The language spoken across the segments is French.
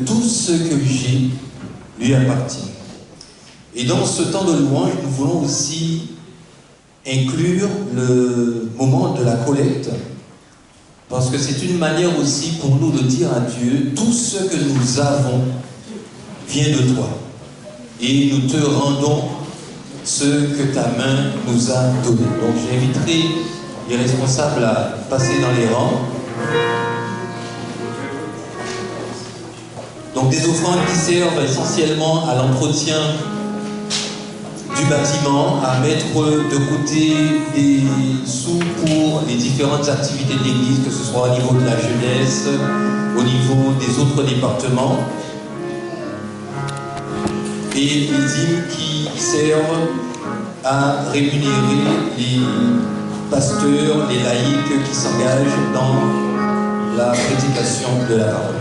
tout ce que j'ai lui appartient. Et dans ce temps de louange, nous voulons aussi inclure le moment de la collecte, parce que c'est une manière aussi pour nous de dire à Dieu, tout ce que nous avons vient de toi. Et nous te rendons ce que ta main nous a donné. Donc j'inviterai les responsables à passer dans les rangs. Donc des offrandes qui servent essentiellement à l'entretien du bâtiment, à mettre de côté des sous pour les différentes activités de l'église, que ce soit au niveau de la jeunesse, au niveau des autres départements. Et les hymnes qui servent à rémunérer les pasteurs, les laïcs qui s'engagent dans la prédication de la parole.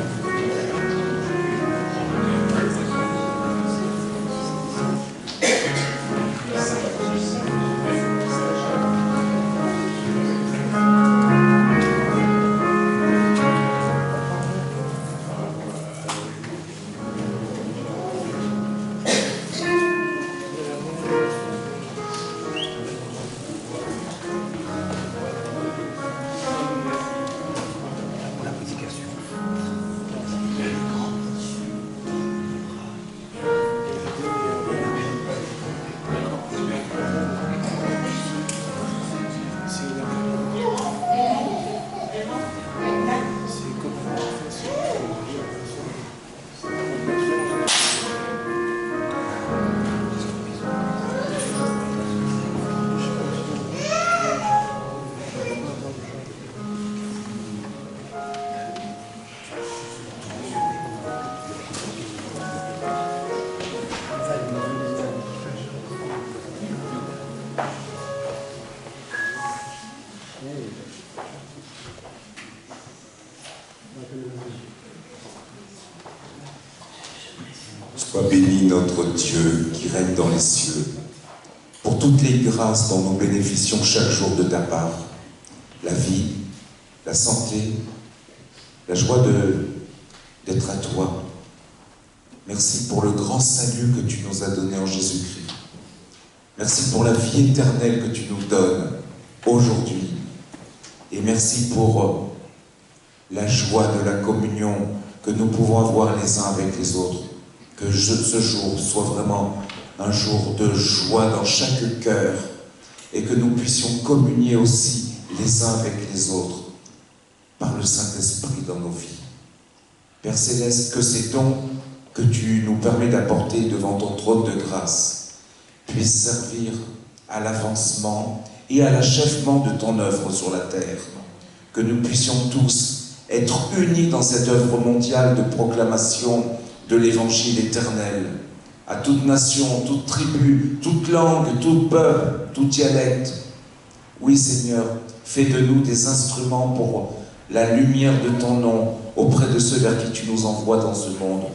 Sois béni notre Dieu qui règne dans les cieux, pour toutes les grâces dont nous bénéficions chaque jour de ta part, la vie, la santé, la joie d'être à toi. Merci pour le grand salut que tu nous as donné en Jésus-Christ. Merci pour la vie éternelle que tu nous donnes aujourd'hui. Et merci pour la joie de la communion que nous pouvons avoir les uns avec les autres. Que ce jour soit vraiment un jour de joie dans chaque cœur et que nous puissions communier aussi les uns avec les autres par le Saint-Esprit dans nos vies. Père Céleste, que ces dons que tu nous permets d'apporter devant ton trône de grâce puissent servir à l'avancement et à l'achèvement de ton œuvre sur la terre. Que nous puissions tous être unis dans cette œuvre mondiale de proclamation de l'évangile éternel, à toute nation, toute tribu, toute langue, tout peuple, tout dialecte. Oui Seigneur, fais de nous des instruments pour la lumière de ton nom auprès de ceux vers qui tu nous envoies dans ce monde.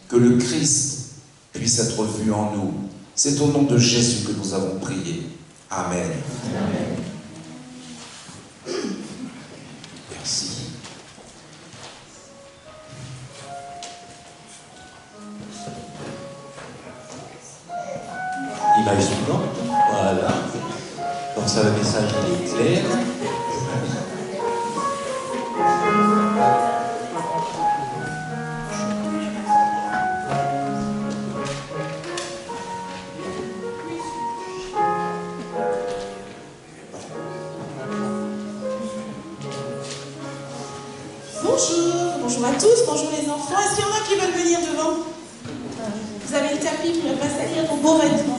Que le Christ puisse être vu en nous. C'est au nom de Jésus que nous avons prié. Amen. Amen. Merci. Image suivante, voilà. Donc ça, le message il est clair. Bonjour à tous, bonjour les enfants. Est-ce qu'il y en a qui veulent venir devant? Vous avez le tapis pour ne pas salir vos beaux vêtements.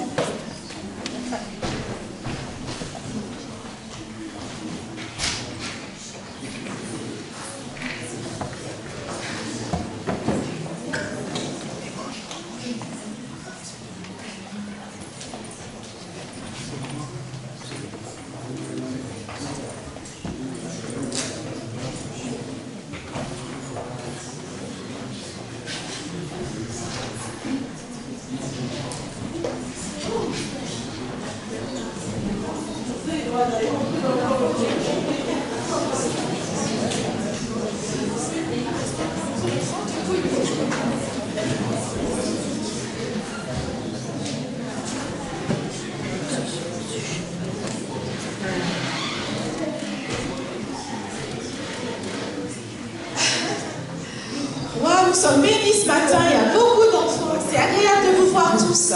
Wow, nous sommes bénis ce matin, il y a beaucoup d'enfants, c'est agréable de vous voir tous.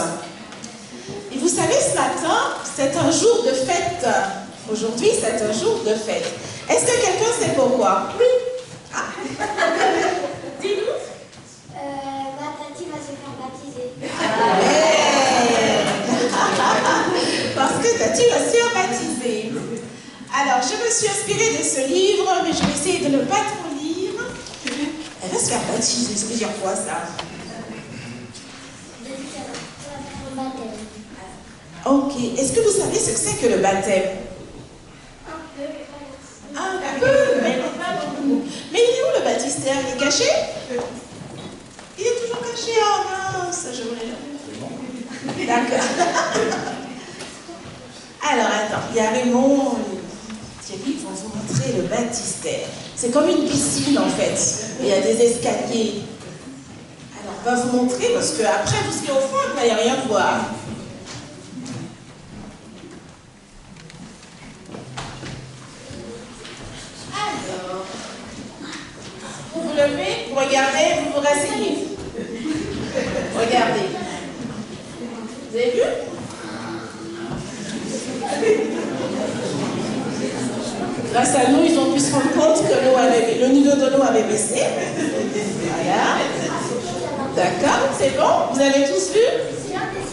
Et vous savez, ce matin, c'est un jour de fête. Aujourd'hui, c'est un jour de fête. Est-ce que quelqu'un sait pourquoi? Oui. Ah. Dis-nous. Ma tati va se faire baptiser. Parce que tati va se faire baptiser. Alors, je me suis inspirée de ce livre, mais je vais essayer de ne pas trop lire. Elle va se faire baptiser, ça veut dire quoi ça? Ok, est-ce que vous savez ce que c'est que le baptême? Un peu, mais pas beaucoup. Mais il est où le baptistère? Il est caché? Il est toujours caché. Oh mince, je voulais... D'accord. Alors, attends, il y a Raymond et Thierry qui vont vous montrer le baptistère. C'est comme une piscine en fait. Il y a des escaliers. Alors, on va vous montrer parce qu'après, vous serez au fond, il n'y a rien à voir. Alors, vous vous levez, vous regardez, vous vous rasseyez. Regardez. Vous avez vu? Grâce à nous, ils ont pu se rendre compte que le niveau de l'eau avait baissé. Voilà. D'accord, c'est bon? Vous avez tous vu?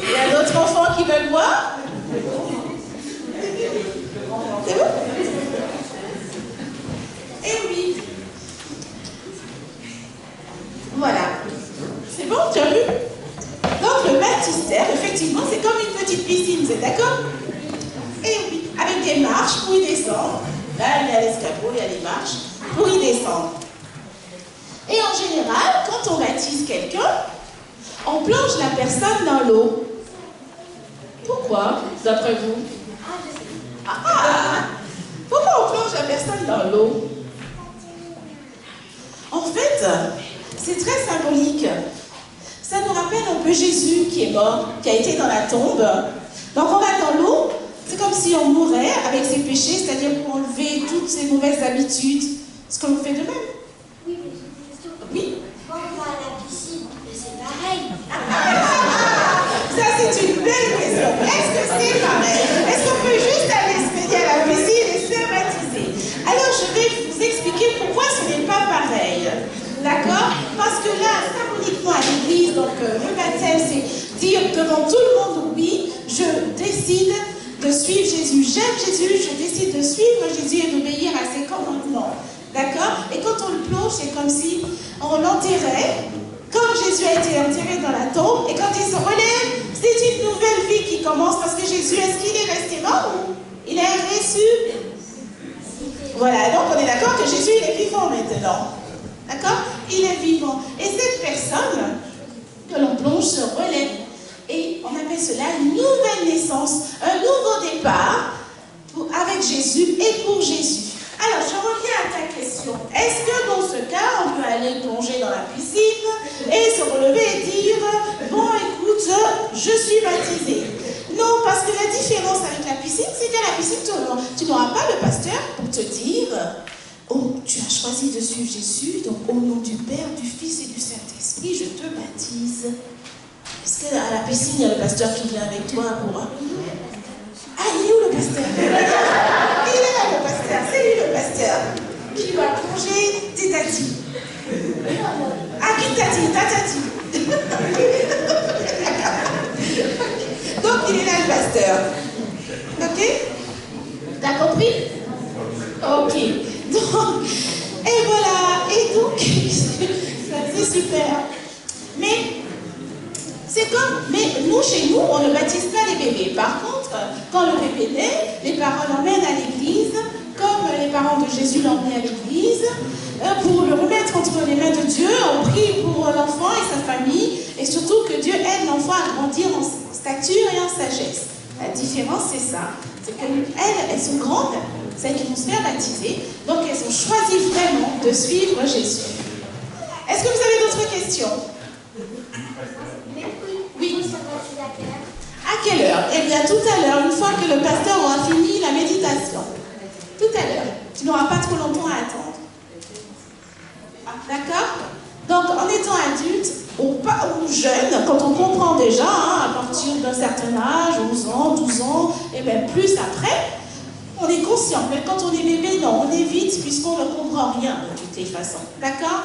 Il y a d'autres enfants qui veulent voir? C'est bon? Eh oui. Voilà. C'est bon, tu as vu? Donc le baptistère, effectivement, c'est comme une petite piscine, vous êtes d'accord? Eh oui, avec des marches pour y descendre. Là, il y a l'escabeau, il y a les marches pour y descendre. Et en général, quand on baptise quelqu'un, on plonge la personne dans l'eau. Pourquoi, d'après vous? Pourquoi on plonge la personne dans l'eau? En fait, c'est très symbolique. Ça nous rappelle un peu Jésus qui est mort, qui a été dans la tombe. Donc on va dans l'eau, c'est comme si on mourait avec ses péchés, c'est-à-dire pour enlever toutes ces mauvaises habitudes. Ce que l'on fait de même. Oui, mais j'ai une question. Oui. Quand on va à la piscine, c'est pareil. Ça, c'est une belle question. Est-ce que c'est pareil? Est-ce qu'on peut juste aller se baigner à la piscine et se faire baptiser? Alors, je vais vous expliquer pourquoi ce n'est pas pareil. D'accord? Parce que là, symboliquement à l'église, donc le baptême, c'est dire devant tout le monde, oui, je décide de suivre Jésus. J'aime Jésus, je décide de suivre Jésus et d'obéir à ses commandements. D'accord? Et quand on le plonge, c'est comme si on l'enterrait, comme Jésus a été enterré dans la tombe, et quand il se relève, c'est une nouvelle vie qui commence, parce que Jésus, est-ce qu'il est resté mort ou il est ressuscité? Voilà, donc on est d'accord que Jésus, il est vivant maintenant. D'accord? Il est vivant. Et cette personne que l'on plonge se relève. Et on appelle cela une nouvelle naissance, un nouveau départ avec Jésus et pour Jésus. Alors, je reviens à ta question. Est-ce que dans ce cas, on peut aller plonger dans la piscine et se relever et dire « Bon, écoute, je suis baptisé ». Non, parce que la différence avec la piscine, c'est qu'à la piscine, tu n'auras pas le pasteur pour te dire « Oh, tu as choisi de suivre Jésus, donc au nom du Père, du Fils et du Saint-Esprit, je te baptise ». Est-ce qu'à la piscine, il y a le pasteur qui vient avec toi pour... Ah, il est où le pasteur? Il est là le pasteur, c'est lui le pasteur qui va plonger tes tatis. Ah, qui tati? Ta tati. Donc, il est là le pasteur. Ok? T'as compris? Ok. Donc, et voilà. Et donc, c'est super. Mais... c'est comme, mais nous, chez nous, on ne baptise pas les bébés. Par contre, quand le bébé naît, les parents l'emmènent à l'église, comme les parents de Jésus l'emmenaient à l'église, pour le remettre entre les mains de Dieu. On prie pour l'enfant et sa famille, et surtout que Dieu aide l'enfant à grandir en stature et en sagesse. La différence, c'est ça. C'est qu'elles sont grandes, celles qui vont se faire baptiser, donc elles ont choisi vraiment de suivre Jésus. Est-ce que vous avez d'autres questions? question. Mais Oui. vous se baptise à quelle heure? À quelle heure? Eh bien, tout à l'heure, une fois que le pasteur aura fini la méditation. Tout à l'heure. Tu n'auras pas trop longtemps à attendre. Ah, d'accord? Donc, en étant adulte ou jeune, quand on comprend déjà, à partir d'un certain âge, 11 ans, 12 ans, et même plus après, on est conscient. Mais quand on est bébé, non, on évite puisqu'on ne comprend rien de toutes les façons. D'accord?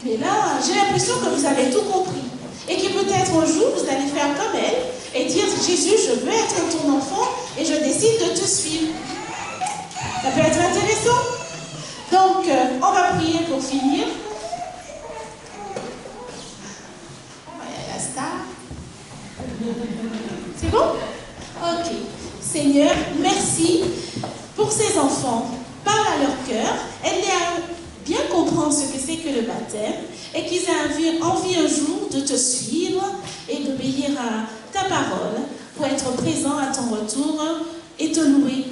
Mais là, j'ai l'impression que vous avez tout compris. Et que peut-être un jour, vous allez faire comme elle et dire, Jésus, je veux être ton enfant et je décide de te suivre. Ça peut être intéressant. Donc, on va prier pour finir. La star. C'est bon? Ok. Seigneur, merci pour ces enfants. Parle à leur cœur. Aide-les à bien comprendre ce que c'est que le baptême et qu'ils aient envie un jour de te suivre et d'obéir à ta parole pour être présent à ton retour et te louer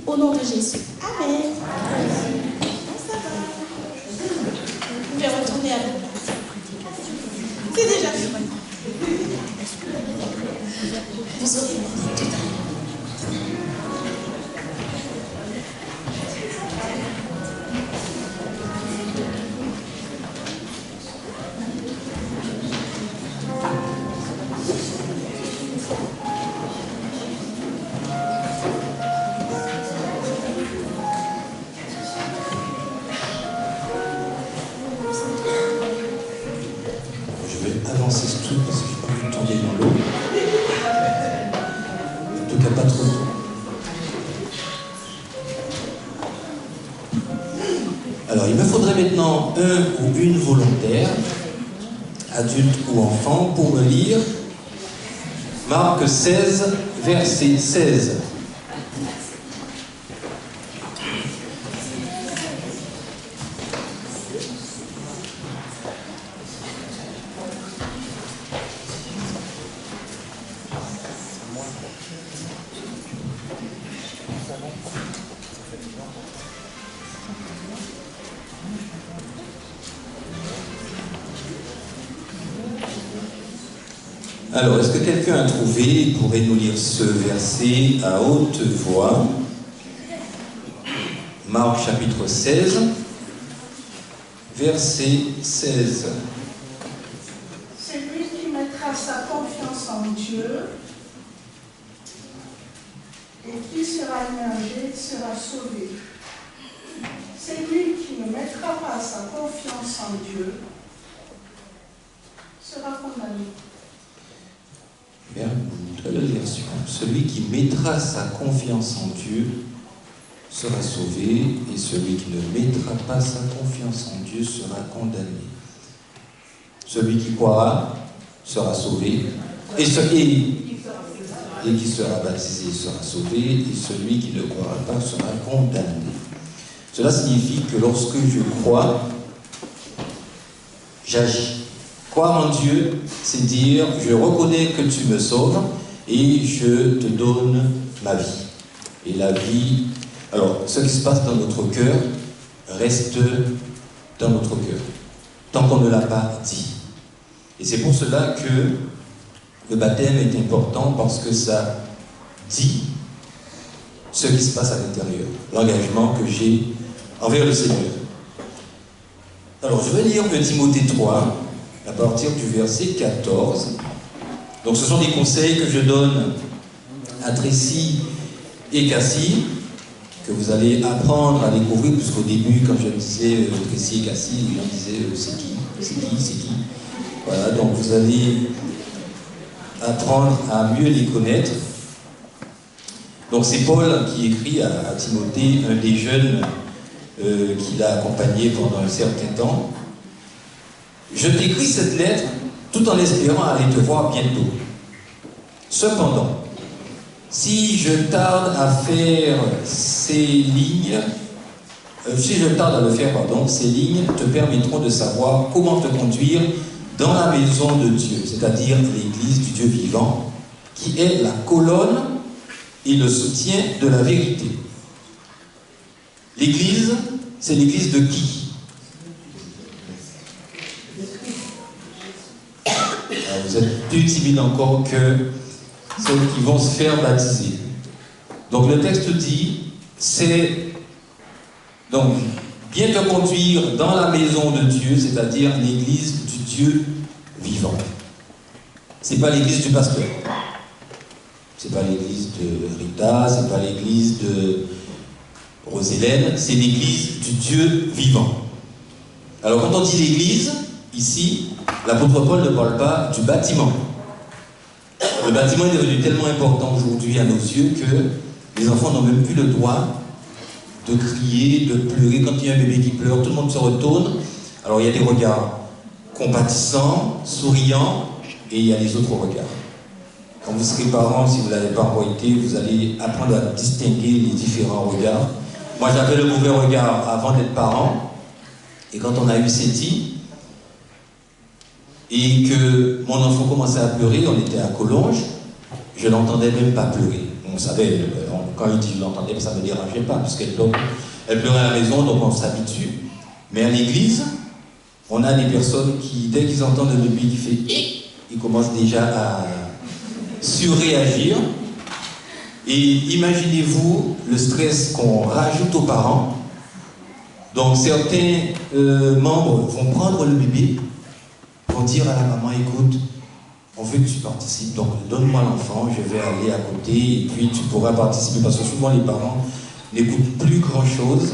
au nom de Jésus. Amen. Ça va. Vous pouvez retourner à vos places. C'est déjà fini. Vous aurez tout à l'heure. Je vais avancer ce truc parce que je n'ai pas envie de tomber dans l'eau. En tout cas, pas trop tôt. Alors, il me faudrait maintenant un ou une volontaire, adulte ou enfant, pour me lire Marc 16, verset 16. Alors, est-ce que quelqu'un a trouvé, il pourrait nous lire ce verset à haute voix? Marc chapitre 16, verset 16. Celui qui mettra sa confiance en Dieu et qui sera immergé sera sauvé. Celui qui ne mettra pas sa confiance en Dieu sera condamné. Bien, très belle version. Celui qui mettra sa confiance en Dieu sera sauvé, et celui qui ne mettra pas sa confiance en Dieu sera condamné. Celui qui croira sera sauvé, et qui sera baptisé sera sauvé, et celui qui ne croira pas sera condamné. Cela signifie que lorsque je crois, j'agis. Croire en Dieu, c'est dire, je reconnais que tu me sauves et je te donne ma vie. Et la vie, alors, ce qui se passe dans notre cœur reste dans notre cœur, tant qu'on ne l'a pas dit. Et c'est pour cela que le baptême est important, parce que ça dit ce qui se passe à l'intérieur, l'engagement que j'ai envers le Seigneur. Alors, je vais lire 1 Timothée 3, à partir du verset 14. Donc ce sont des conseils que je donne à Tracy et Cassie, que vous allez apprendre à découvrir, puisqu'au début, quand je disais Tracy et Cassie, les gens disaient c'est qui. Voilà, donc vous allez apprendre à mieux les connaître. Donc c'est Paul qui écrit à Timothée, un des jeunes qu'il a accompagné pendant un certain temps. Je t'écris cette lettre tout en espérant aller te voir bientôt. Cependant, si je tarde à faire ces lignes, ces lignes te permettront de savoir comment te conduire dans la maison de Dieu, c'est-à-dire l'Église du Dieu vivant, qui est la colonne et le soutien de la vérité. L'Église, c'est l'Église de qui? Vous êtes plus timide encore que ceux qui vont se faire baptiser. Donc le texte dit, c'est donc bien te conduire dans la maison de Dieu, c'est-à-dire l'église du Dieu vivant. C'est pas l'église du pasteur. C'est pas l'église de Rita, c'est pas l'église de Rosélène, c'est l'église du Dieu vivant. Alors quand on dit l'église, ici, l'apôtre Paul ne parle pas du bâtiment. Le bâtiment est devenu tellement important aujourd'hui à nos yeux que les enfants n'ont même plus le droit de crier, de pleurer. Quand il y a un bébé qui pleure, tout le monde se retourne. Alors il y a des regards compatissants, souriants, et il y a les autres regards. Quand vous serez parents, si vous ne l'avez pas encore été, vous allez apprendre à distinguer les différents regards. Moi j'avais le mauvais regard avant d'être parent, et quand on a eu Séti, et que mon enfant commençait à pleurer, on était à Collonges, je n'entendais même pas pleurer. On savait, quand il dit je l'entendais, ça ne me dérangeait pas, puisqu'elle pleurait à la maison, donc on s'habitue. Mais à l'église, on a des personnes qui, dès qu'ils entendent le bébé qui fait hic, ils commencent déjà à surréagir. Et imaginez-vous le stress qu'on rajoute aux parents. Donc certains membres vont prendre le bébé pour dire à la maman, écoute, on veut que tu participes, donc donne-moi l'enfant, je vais aller à côté et puis tu pourras participer. Parce que souvent les parents n'écoutent plus grand-chose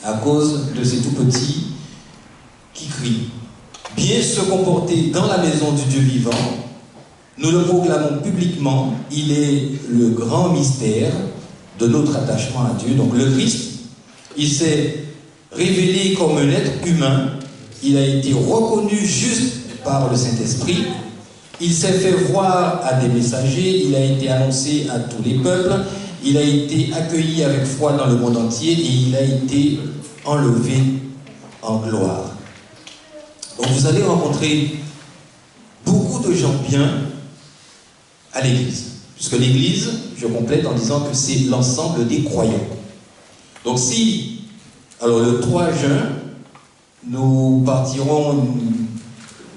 à cause de ces tout-petits qui crient. Bien se comporter dans la maison du Dieu vivant, nous le proclamons publiquement, il est le grand mystère de notre attachement à Dieu. Donc le Christ, il s'est révélé comme un être humain, il a été reconnu juste par le Saint-Esprit, il s'est fait voir à des messagers, il a été annoncé à tous les peuples, il a été accueilli avec foi dans le monde entier et il a été enlevé en gloire. Donc vous allez rencontrer beaucoup de gens bien à l'église. Puisque l'église, je complète en disant que c'est l'ensemble des croyants. Donc si, alors le 3 juin, nous partirons, nous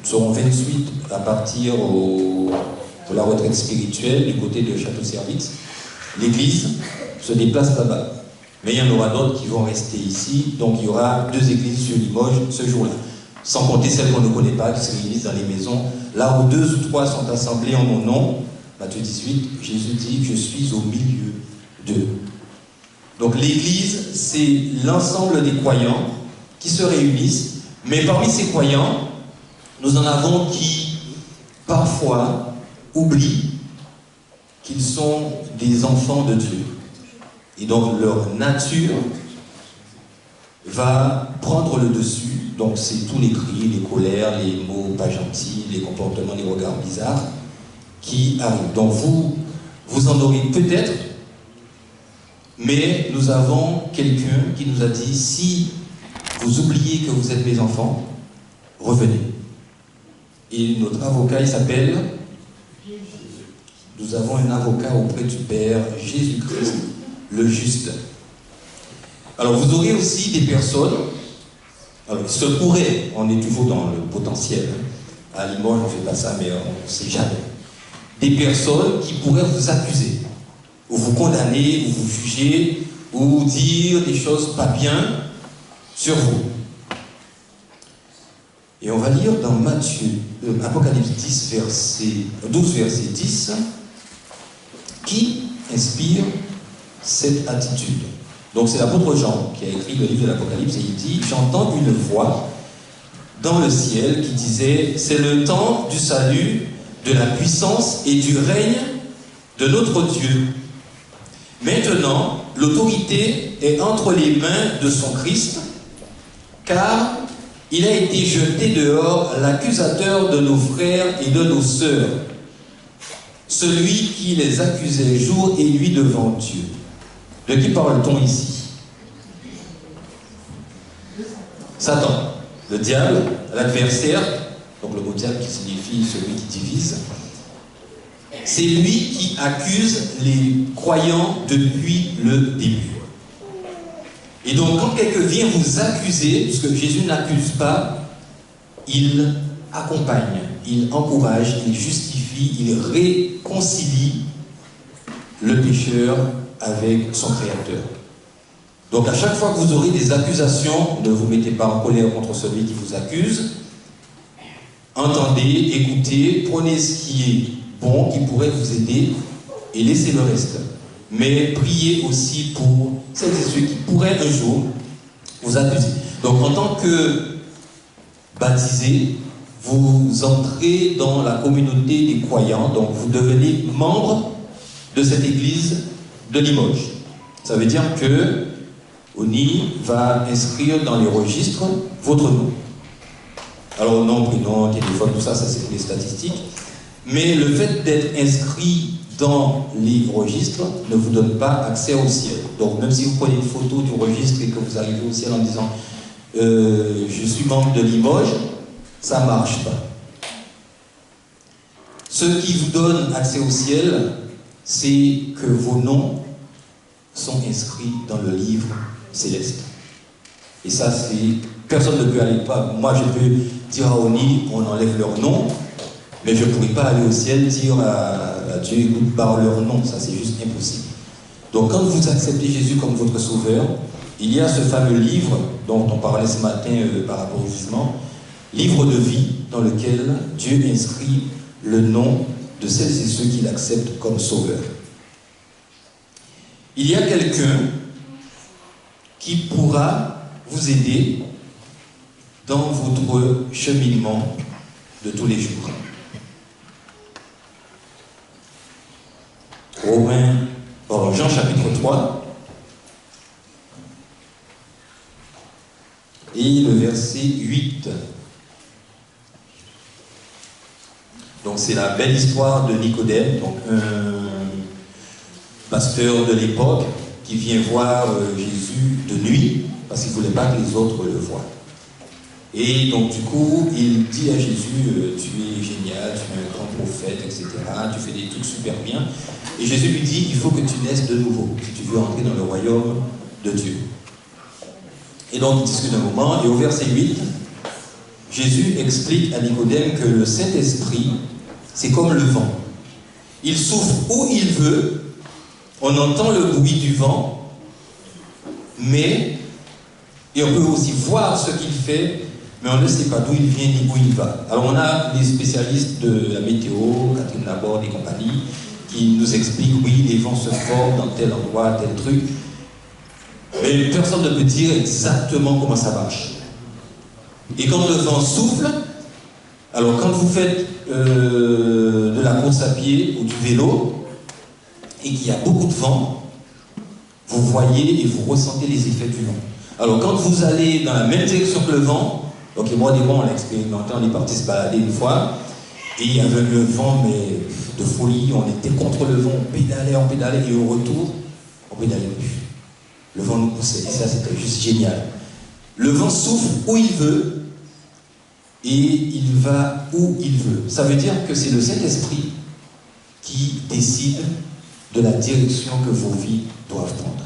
serons 28 à partir de la retraite spirituelle du côté de Château-Servix. L'église se déplace là-bas. Mais il y en aura d'autres qui vont rester ici. Donc il y aura 2 églises sur Limoges ce jour-là. Sans compter celles qu'on ne connaît pas, qui se réunissent dans les maisons. Là où 2 ou 3 sont assemblés en mon nom, Matthieu 18, Jésus dit que je suis au milieu d'eux. Donc l'église, c'est l'ensemble des croyants qui se réunissent. Mais parmi ces croyants, nous en avons qui, parfois, oublient qu'ils sont des enfants de Dieu. Et donc leur nature va prendre le dessus. Donc c'est tous les cris, les colères, les mots pas gentils, les comportements, les regards bizarres qui arrivent. Donc vous en aurez peut-être, mais nous avons quelqu'un qui nous a dit, si vous oubliez que vous êtes mes enfants, revenez. Et notre avocat, il s'appelle, nous avons un avocat auprès du Père, Jésus-Christ, le juste. Alors vous aurez aussi des personnes, alors il se pourrait, on est toujours dans le potentiel, à Limoges on ne fait pas ça, mais on ne sait jamais, des personnes qui pourraient vous accuser, ou vous condamner, ou vous juger, ou dire des choses pas bien sur vous. Et on va lire dans Apocalypse 12, verset 10, qui inspire cette attitude. Donc c'est l'apôtre Jean qui a écrit le livre de l'Apocalypse et il dit « J'entends une voix dans le ciel qui disait « C'est le temps du salut, de la puissance et du règne de notre Dieu. Maintenant, l'autorité est entre les mains de son Christ, car il a été jeté dehors l'accusateur de nos frères et de nos sœurs, celui qui les accusait jour et nuit devant Dieu. » De qui parle-t-on ici? Satan, le diable, l'adversaire, donc le mot diable qui signifie celui qui divise, c'est lui qui accuse les croyants depuis le début. Et donc quand quelqu'un vient vous accuser, puisque Jésus n'accuse pas, il accompagne, il encourage, il justifie, il réconcilie le pécheur avec son Créateur. Donc à chaque fois que vous aurez des accusations, ne vous mettez pas en colère contre celui qui vous accuse. Entendez, écoutez, prenez ce qui est bon, qui pourrait vous aider, et laissez le reste. Mais priez aussi pour celles et ceux qui pourraient un jour vous accuser. Donc en tant que baptisé, vous entrez dans la communauté des croyants, donc vous devenez membre de cette église de Limoges. Ça veut dire que ONI va inscrire dans les registres votre nom. Alors nom, prénom, téléphone, tout ça, ça c'est pour les statistiques. Mais le fait d'être inscrit dans les registres ne vous donne pas accès au ciel. Donc même si vous prenez une photo du registre et que vous arrivez au ciel en disant je suis membre de Limoges, ça ne marche pas. Ce qui vous donne accès au ciel, c'est que vos noms sont inscrits dans le livre céleste. Et ça, c'est... Personne ne peut aller pas. Moi, je peux dire à Oni, on enlève leur nom, mais je ne pourrais pas aller au ciel dire à Dieu, écoute, barre leur nom. Ça, c'est juste impossible. Donc, quand vous acceptez Jésus comme votre sauveur, il y a ce fameux livre dont on parlait ce matin par rapport au jugement, livre de vie, dans lequel Dieu inscrit le nom de celles et ceux qui l'acceptent comme sauveur. Il y a quelqu'un qui pourra vous aider dans votre cheminement de tous les jours. Jean chapitre 3 et le verset 8. Donc c'est la belle histoire de Nicodème, donc un pasteur de l'époque qui vient voir Jésus de nuit parce qu'il ne voulait pas que les autres le voient. Et donc du coup, il dit à Jésus, tu es génial, tu es un grand prophète, etc. Tu fais des trucs super bien. Et Jésus lui dit, il faut que tu naisses de nouveau, si tu veux entrer dans le royaume de Dieu. Et donc il discute un moment, et au verset 8, Jésus explique à Nicodème que le Saint-Esprit, c'est comme le vent. Il souffle où il veut, on entend le bruit du vent, et on peut aussi voir ce qu'il fait, mais on ne sait pas d'où il vient ni où il va. Alors on a les spécialistes de la météo, Catherine Laborde et compagnie, qui nous expliquent, oui, les vents se forment dans tel endroit, tel truc, mais personne ne peut dire exactement comment ça marche. Et quand le vent souffle, alors quand vous faites de la course à pied ou du vélo, et qu'il y a beaucoup de vent, vous voyez et vous ressentez les effets du vent. Alors quand vous allez dans la même direction que le vent, donc moi des fois on l'a expérimenté, on est parti se balader une fois, et il y avait le vent mais de folie, on était contre le vent, on pédalait, et au retour, on pédalait plus. Le vent nous poussait, et ça c'était juste génial. Le vent souffle où il veut, et il va où il veut. Ça veut dire que c'est le Saint-Esprit qui décide de la direction que vos vies doivent prendre.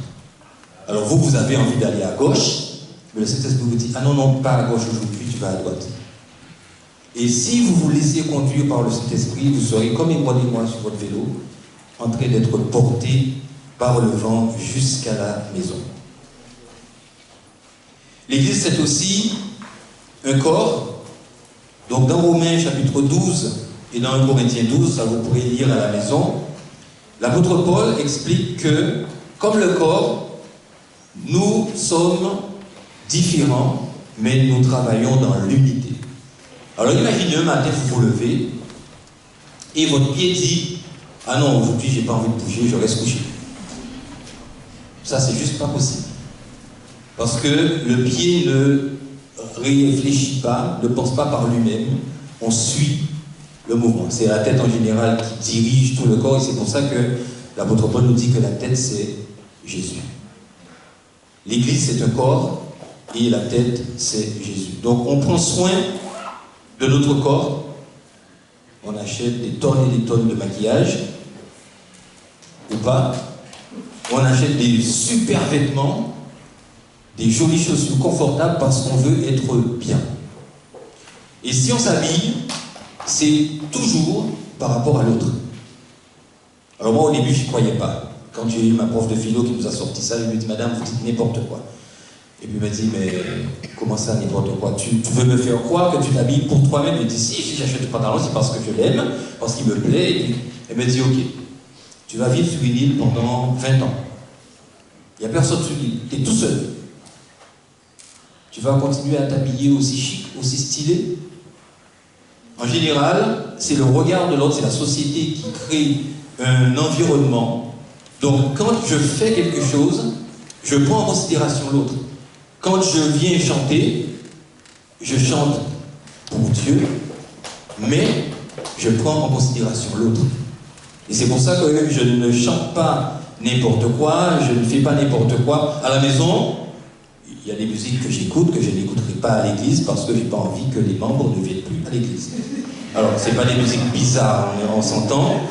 Alors vous avez envie d'aller à gauche, mais le Saint-Esprit vous dit, ah non, non, pas à gauche aujourd'hui, tu vas à droite. Et si vous vous laissez conduire par le Saint-Esprit, vous serez comme Émoi et moi sur votre vélo, en train d'être porté par le vent jusqu'à la maison. L'Église, c'est aussi un corps. Donc dans Romains chapitre 12 et dans 1 Corinthiens 12, ça vous pourrez lire à la maison, l'apôtre Paul explique que, comme le corps, nous sommes différents, mais nous travaillons dans l'unité. Alors imaginez un matin, vous vous levez, et votre pied dit, ah non, aujourd'hui j'ai pas envie de bouger, je reste couché. Ça, c'est juste pas possible. Parce que le pied ne réfléchit pas, ne pense pas par lui-même, on suit le mouvement. C'est la tête en général qui dirige tout le corps, et c'est pour ça que l'apôtre Paul nous dit que la tête, c'est Jésus. L'Église, c'est un corps, et la tête, c'est Jésus. Donc, on prend soin de notre corps, on achète des tonnes et des tonnes de maquillage, ou pas, on achète des super vêtements, des jolies chaussures confortables parce qu'on veut être bien. Et si on s'habille, c'est toujours par rapport à l'autre. Alors moi, au début, je n'y croyais pas. Quand j'ai eu ma prof de philo qui nous a sorti ça, je lui ai dit, madame, vous dites n'importe quoi. Et puis il m'a dit, mais comment ça, n'importe quoi? Tu veux me faire croire que tu t'habilles pour toi-même? Je lui ai dit, si j'achète le pantalon, c'est parce que je l'aime, parce qu'il me plaît. Et puis elle m'a dit, ok, tu vas vivre sur une île pendant 20 ans. Il n'y a personne sur l'île, tu es tout seul. Tu vas continuer à t'habiller aussi chic, aussi stylé? En général, c'est le regard de l'autre, c'est la société qui crée un environnement. Donc quand je fais quelque chose, je prends en considération l'autre. Quand je viens chanter, je chante pour Dieu, mais je prends en considération l'autre. Et c'est pour ça que je ne chante pas n'importe quoi, je ne fais pas n'importe quoi. À la maison, il y a des musiques que j'écoute, que je n'écouterai pas à l'église parce que je n'ai pas envie que les membres ne viennent plus à l'église. Alors, ce n'est pas des musiques bizarres, on s'entend.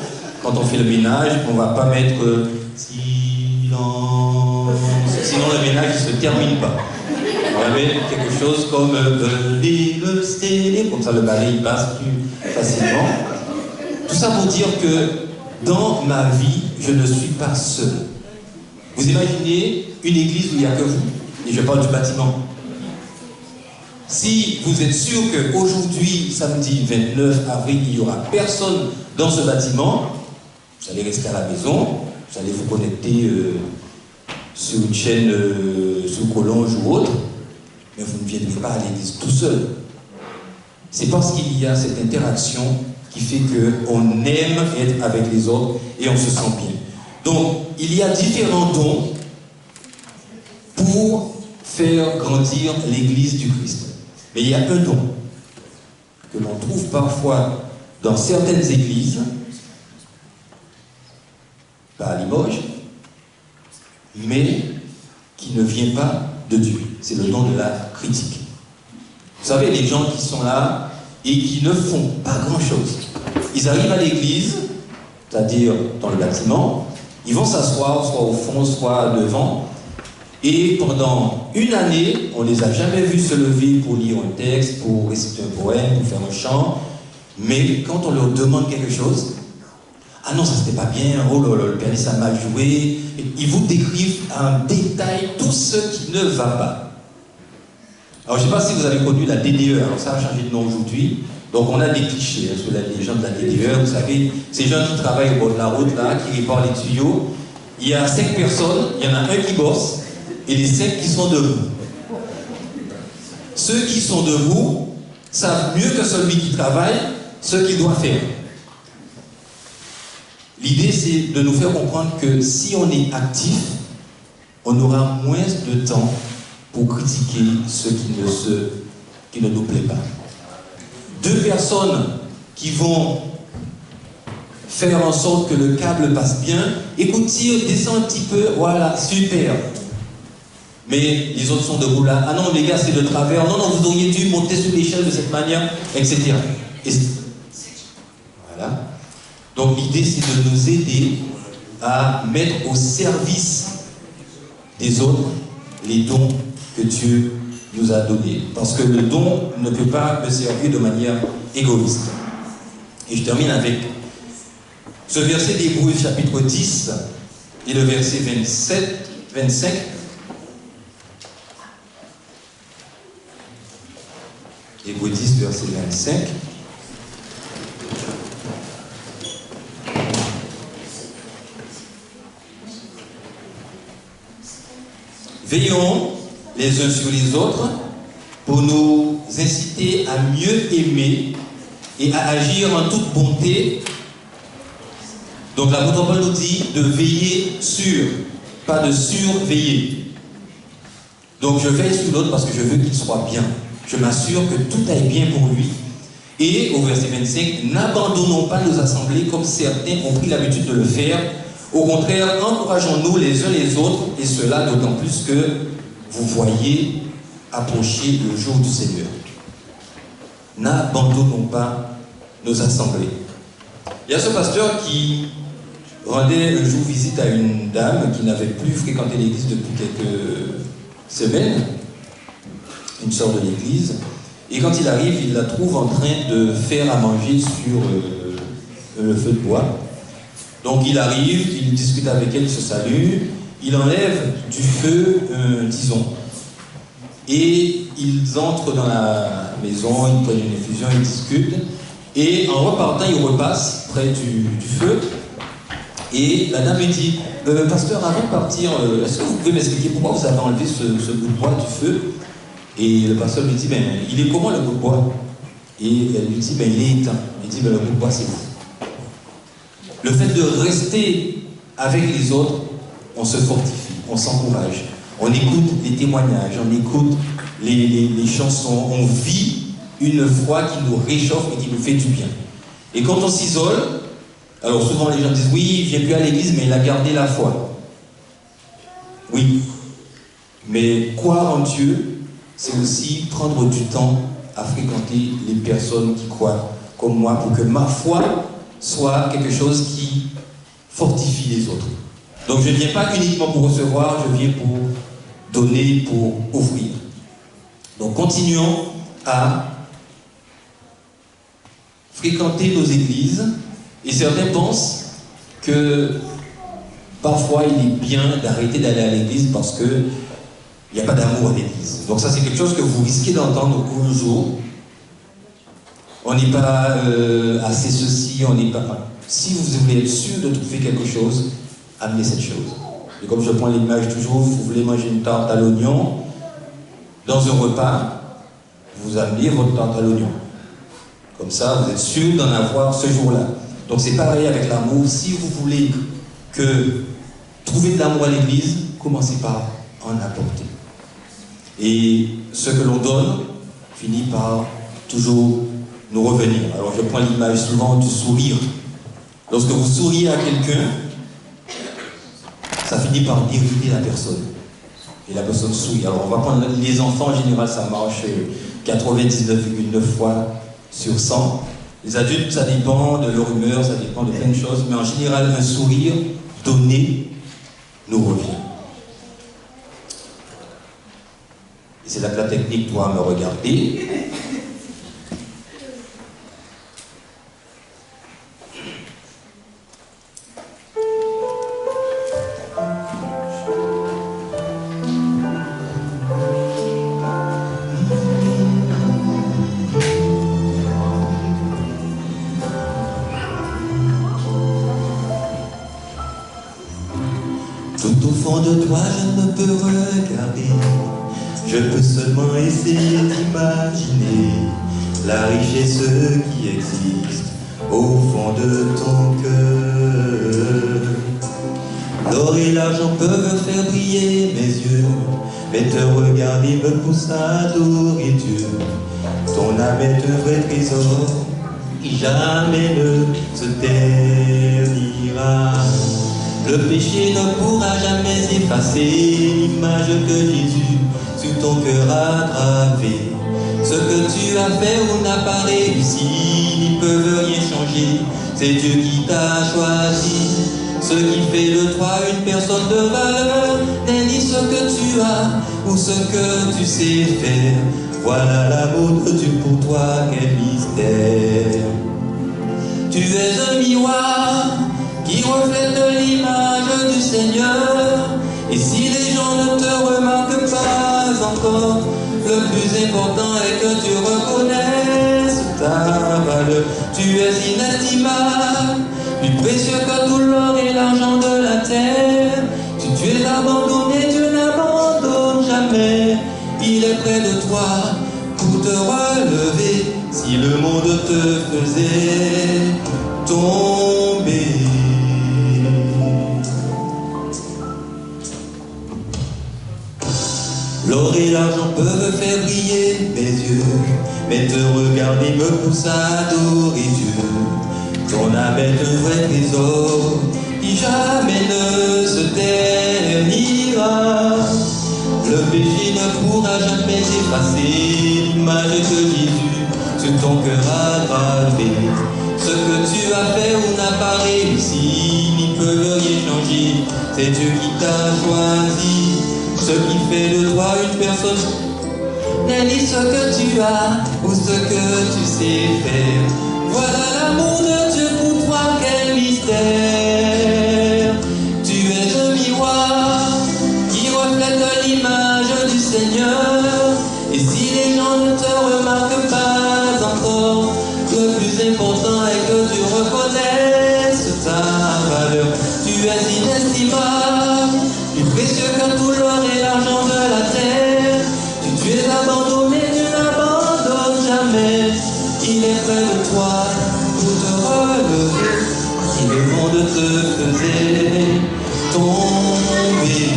Quand on fait le ménage, on ne va pas mettre silence, sinon le ménage ne se termine pas. On va mettre quelque chose comme venez le stélé, comme ça le balai il passe plus facilement. Tout ça pour dire que dans ma vie, je ne suis pas seul. Vous imaginez une église où il n'y a que vous, et je parle du bâtiment. Si vous êtes sûr qu'aujourd'hui, samedi 29 avril, il n'y aura personne dans ce bâtiment, vous allez rester à la maison, vous allez vous connecter sur une chaîne sous Collonges ou autre, mais vous ne viendrez pas à l'église tout seul. C'est parce qu'il y a cette interaction qui fait qu'on aime être avec les autres et on se sent bien. Donc, il y a différents dons pour faire grandir l'église du Christ. Mais il y a un don que l'on trouve parfois dans certaines églises, pas à Limoges, mais qui ne vient pas de Dieu. C'est le don de la critique. Vous savez, les gens qui sont là et qui ne font pas grand-chose. Ils arrivent à l'église, c'est-à-dire dans le bâtiment, ils vont s'asseoir, soit au fond, soit devant, et pendant une année, on ne les a jamais vus se lever pour lire un texte, pour réciter un poème, pour faire un chant, mais quand on leur demande quelque chose, ah non, ça c'était pas bien, oh là là, le pianiste a mal joué, et ils vous décrivent en détail tout ce qui ne va pas. Alors je ne sais pas si vous avez connu la DDE, alors ça a changé de nom aujourd'hui, donc on a des clichés, hein, sur les gens de la DDE, vous savez, ces gens qui travaillent au bord de la route, là, qui réparent les tuyaux, il y a 5 personnes, il y en a un qui bosse, et les 5 qui sont debout. Ceux qui sont debout savent mieux que celui qui travaille ce qu'il doit faire. L'idée, c'est de nous faire comprendre que si on est actif, on aura moins de temps pour critiquer ce qui ne nous plaît pas. 2 personnes qui vont faire en sorte que le câble passe bien, écoute, tire, descends un petit peu, voilà, super. Mais les autres sont debout là. Ah non, les gars, c'est de travers. Non, vous auriez dû monter sur l'échelle de cette manière, etc. Voilà. Donc l'idée, c'est de nous aider à mettre au service des autres les dons que Dieu nous a donnés. Parce que le don ne peut pas me servir de manière égoïste. Et je termine avec ce verset d'Hébreux chapitre 10 et le verset 25. Hébreux 10, verset 25. Veillons les uns sur les autres pour nous inciter à mieux aimer et à agir en toute bonté. Donc l'apôtre Paul nous dit de veiller sur, pas de surveiller. Donc je veille sur l'autre parce que je veux qu'il soit bien. Je m'assure que tout aille bien pour lui. Et au verset 25, n'abandonnons pas nos assemblées comme certains ont pris l'habitude de le faire. Au contraire, encourageons-nous les uns les autres, et cela d'autant plus que vous voyez approcher le jour du Seigneur. N'abandonnons pas nos assemblées. Il y a ce pasteur qui rendait un jour visite à une dame qui n'avait plus fréquenté l'église depuis quelques semaines, une sœur de l'église, Et quand il arrive, il la trouve en train de faire à manger sur le feu de bois. Donc il arrive, il discute avec elle, il se salue, il enlève du feu un tison. Et ils entrent dans la maison, ils prennent une infusion, ils discutent. Et en repartant, ils repassent près du feu. Et la dame lui dit, pasteur, avant de partir, est-ce que vous pouvez m'expliquer pourquoi vous avez enlevé ce bout de bois du feu? Et le pasteur lui dit, ben, il est comment le bout de bois? Et elle lui dit, ben, il est éteint. Il dit, ben, le bout de bois, c'est vous. Le fait de rester avec les autres, on se fortifie, on s'encourage, on écoute les témoignages, on écoute les chansons, on vit une foi qui nous réchauffe et qui nous fait du bien. Et quand on s'isole, alors souvent les gens disent, oui, il ne vient plus à l'église, mais il a gardé la foi. Oui, mais croire en Dieu, c'est aussi prendre du temps à fréquenter les personnes qui croient comme moi pour que ma foi soit quelque chose qui fortifie les autres. Donc je ne viens pas uniquement pour recevoir, je viens pour donner, pour offrir. Donc continuons à fréquenter nos églises. Et certains pensent que parfois il est bien d'arrêter d'aller à l'église parce qu'il n'y a pas d'amour à l'église. Donc ça c'est quelque chose que vous risquez d'entendre au cours du jour. On n'est pas assez ceci, on n'est pas... Si vous voulez être sûr de trouver quelque chose, amenez cette chose. Et comme je prends l'image toujours, vous voulez manger une tarte à l'oignon, dans un repas, vous amenez votre tarte à l'oignon. Comme ça, vous êtes sûr d'en avoir ce jour-là. Donc c'est pareil avec l'amour. Si vous voulez trouver de l'amour à l'église, commencez par en apporter. Et ce que l'on donne finit par toujours nous revenir. Alors je prends l'image souvent du sourire. Lorsque vous souriez à quelqu'un, ça finit par irriter la personne. Et la personne sourit. Alors on va prendre les enfants, en général ça marche 99,9 fois sur 100. Les adultes, ça dépend de leur humeur, ça dépend de plein de choses, mais en général, un sourire donné nous revient. Et c'est là que la technique doit me regarder. Tout au fond de toi, je ne peux regarder. Je peux seulement essayer d'imaginer la richesse qui existe au fond de ton cœur. L'or et l'argent peuvent faire briller mes yeux, mais te regarder me pousse à adorer Dieu. Ton âme est un vrai trésor qui jamais ne se ternira. Le péché ne pourra jamais effacer l'image que Jésus sur ton cœur a gravée. Ce que tu as fait ou n'as pas réussi n'y peuvent rien changer. C'est Dieu qui t'a choisi. Ce qui fait de toi une personne de valeur n'est ni ce que tu as ou ce que tu sais faire. Voilà l'amour de Dieu pour toi, quel mystère. Tu es un miroir qui reflète l'image du Seigneur. Et si les gens ne te remarquent pas encore, le plus important est que tu reconnaisses ta valeur. Tu es inestimable, plus précieux que tout l'or et l'argent de la terre. Si tu es abandonné, Dieu n'abandonne jamais. Il est près de toi pour te relever. Si le monde te faisait tomber, l'or et l'argent peuvent faire briller mes yeux, mais te regarder me pousse à adorer Dieu. Ton âme est un vrai trésor qui jamais ne se ternira. Le péché ne pourra jamais effacer l'image de Jésus sur ton cœur a gravé. Ce que tu as fait ou n'as pas réussi n'y peut rien changer. C'est Dieu qui t'a choisi. Ce qui fait de toi une personne n'est ni ce que tu as pour ce que tu sais faire. Voilà l'amour de Dieu pour toi, quel mystère. Tu es un miroir qui reflète l'image du Seigneur. Et si les gens ne te remarquent pas encore, le plus important est que tu reconnaisses ta valeur. Tu es inestimable, plus précieux que tout l'or et l'argent de la terre. Tu es abandonné, tu n'abandonnes jamais. Il est près de toi pour te relever. Si le monde te faisait tomber.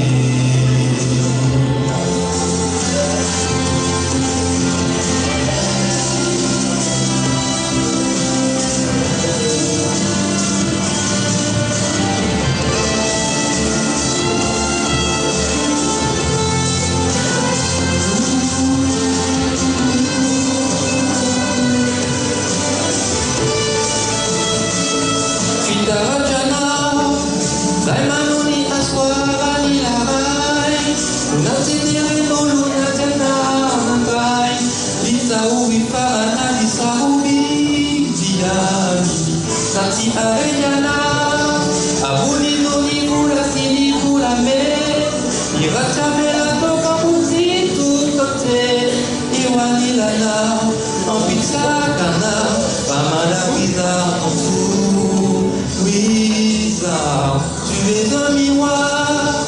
Tu es un miroir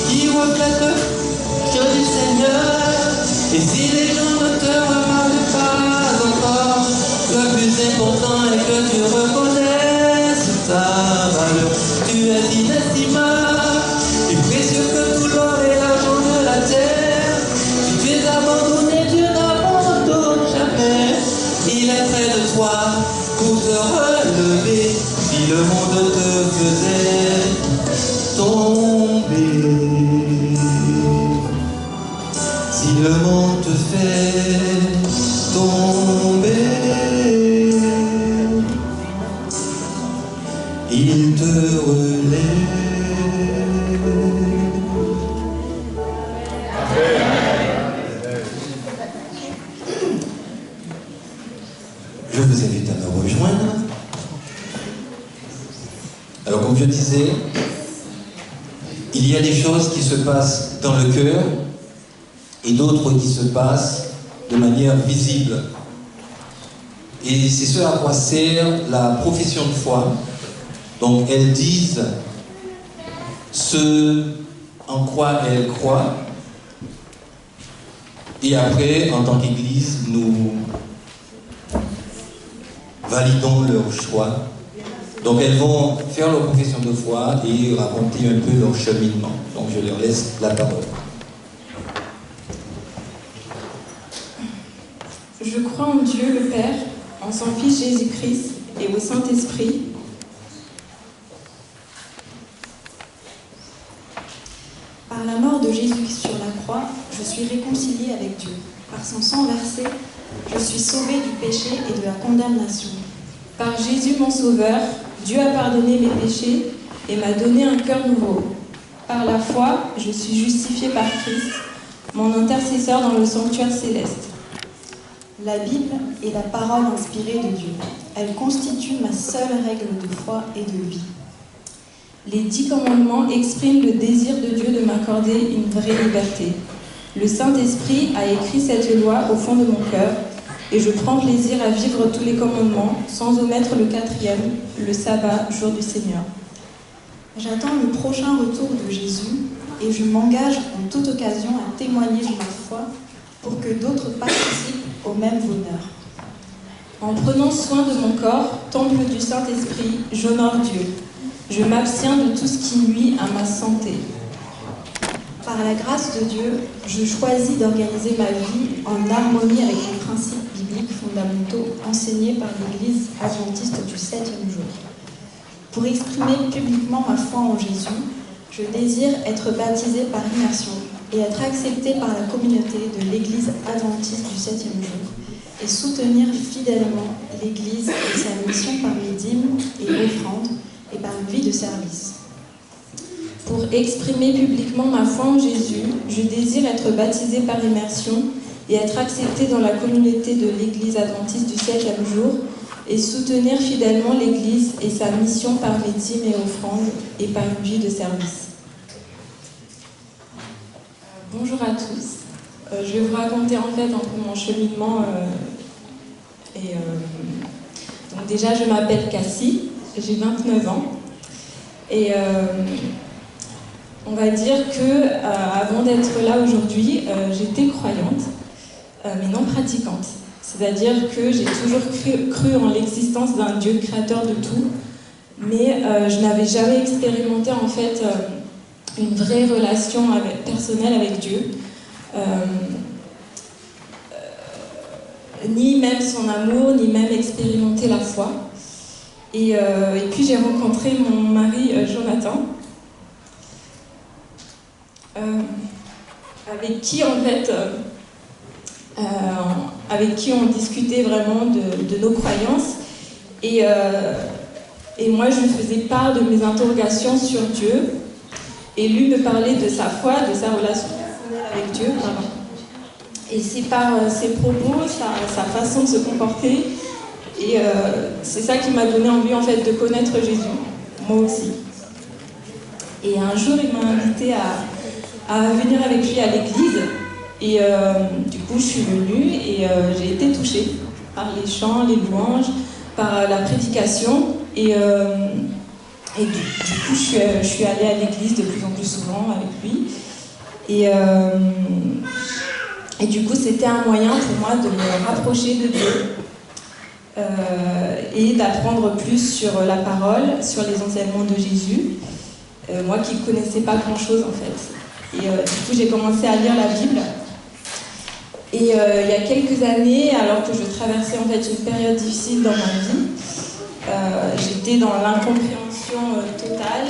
qui reflète le cœur du Seigneur. Et si les gens ne te remarquent pas encore, le plus important est que tu reconnaisses ta valeur. Tu es inestimable, plus précieux que tout l'or et l'argent de la terre. Si tu es abandonné, Dieu n'abandonne jamais. Il est près de toi pour te relever. Si le monde te faisait tomber, si le monde te fait tomber, il te relève. Je vous invite à me rejoindre. Alors, comme je disais, il y a des choses qui se passent dans le cœur et d'autres qui se passent de manière visible. Et c'est ce à quoi sert la profession de foi. Donc, elles disent ce en quoi elles croient. Et après, en tant qu'Église, nous validons leur choix. Donc elles vont faire leur profession de foi et raconter un peu leur cheminement. Donc je leur laisse la parole. Je crois en Dieu le Père, en son Fils Jésus-Christ et au Saint-Esprit. Par la mort de Jésus sur la croix, je suis réconciliée avec Dieu. Par son sang versé, je suis sauvée du péché et de la condamnation. Par Jésus mon Sauveur, Dieu a pardonné mes péchés et m'a donné un cœur nouveau. Par la foi, je suis justifiée par Christ, mon intercesseur dans le sanctuaire céleste. La Bible est la parole inspirée de Dieu. Elle constitue ma seule règle de foi et de vie. Les 10 commandements expriment le désir de Dieu de m'accorder une vraie liberté. Le Saint-Esprit a écrit cette loi au fond de mon cœur et je prends plaisir à vivre tous les commandements sans omettre le 4e, le sabbat, jour du Seigneur. J'attends le prochain retour de Jésus et je m'engage en toute occasion à témoigner de ma foi pour que d'autres participent au même bonheur. En prenant soin de mon corps, temple du Saint-Esprit, j'honore Dieu. Je m'abstiens de tout ce qui nuit à ma santé. Par la grâce de Dieu, je choisis d'organiser ma vie en harmonie avec les principes bibliques fondamentaux enseignés par l'Église adventiste du 7e jour. Pour exprimer publiquement ma foi en Jésus, je désire être baptisée par immersion et être acceptée par la communauté de l'Église adventiste du 7e jour et soutenir fidèlement l'Église et sa mission par mes dîmes et offrandes et par une vie de service. Pour exprimer publiquement ma foi en Jésus, je désire être baptisée par immersion et être accepté dans la communauté de l'Église adventiste du 7e jour et soutenir fidèlement l'Église et sa mission par mes dîmes et offrandes et par une vie de service. Bonjour à tous. Je vais vous raconter en fait un peu mon cheminement. Donc déjà, je m'appelle Cassie, j'ai 29 ans. Et on va dire que avant d'être là aujourd'hui, j'étais croyante, mais non pratiquante. C'est-à-dire que j'ai toujours cru en l'existence d'un Dieu créateur de tout, mais je n'avais jamais expérimenté en fait une vraie relation personnelle avec Dieu, ni même son amour, ni même expérimenter la foi. Et puis j'ai rencontré mon mari Jonathan, avec qui en fait, avec qui on discutait vraiment de nos croyances. Et moi je lui faisais part de mes interrogations sur Dieu. Et lui me parlait de sa foi, de sa relation personnelle avec Dieu. Et c'est par ses propos, sa façon de se comporter. Et c'est ça qui m'a donné envie en fait de connaître Jésus, moi aussi. Et un jour il m'a invité à venir avec lui à l'église. Et du coup je suis venue et j'ai été touchée par les chants, les louanges, par la prédication. Et du coup, je suis allée à l'église de plus en plus souvent avec lui. Et du coup, c'était un moyen pour moi de me rapprocher de Dieu et d'apprendre plus sur la parole, sur les enseignements de Jésus. Moi qui ne connaissais pas grand-chose en fait. Et du coup, j'ai commencé à lire la Bible. Et il y a quelques années, alors que je traversais en fait une période difficile dans ma vie, j'étais dans l'incompréhension totale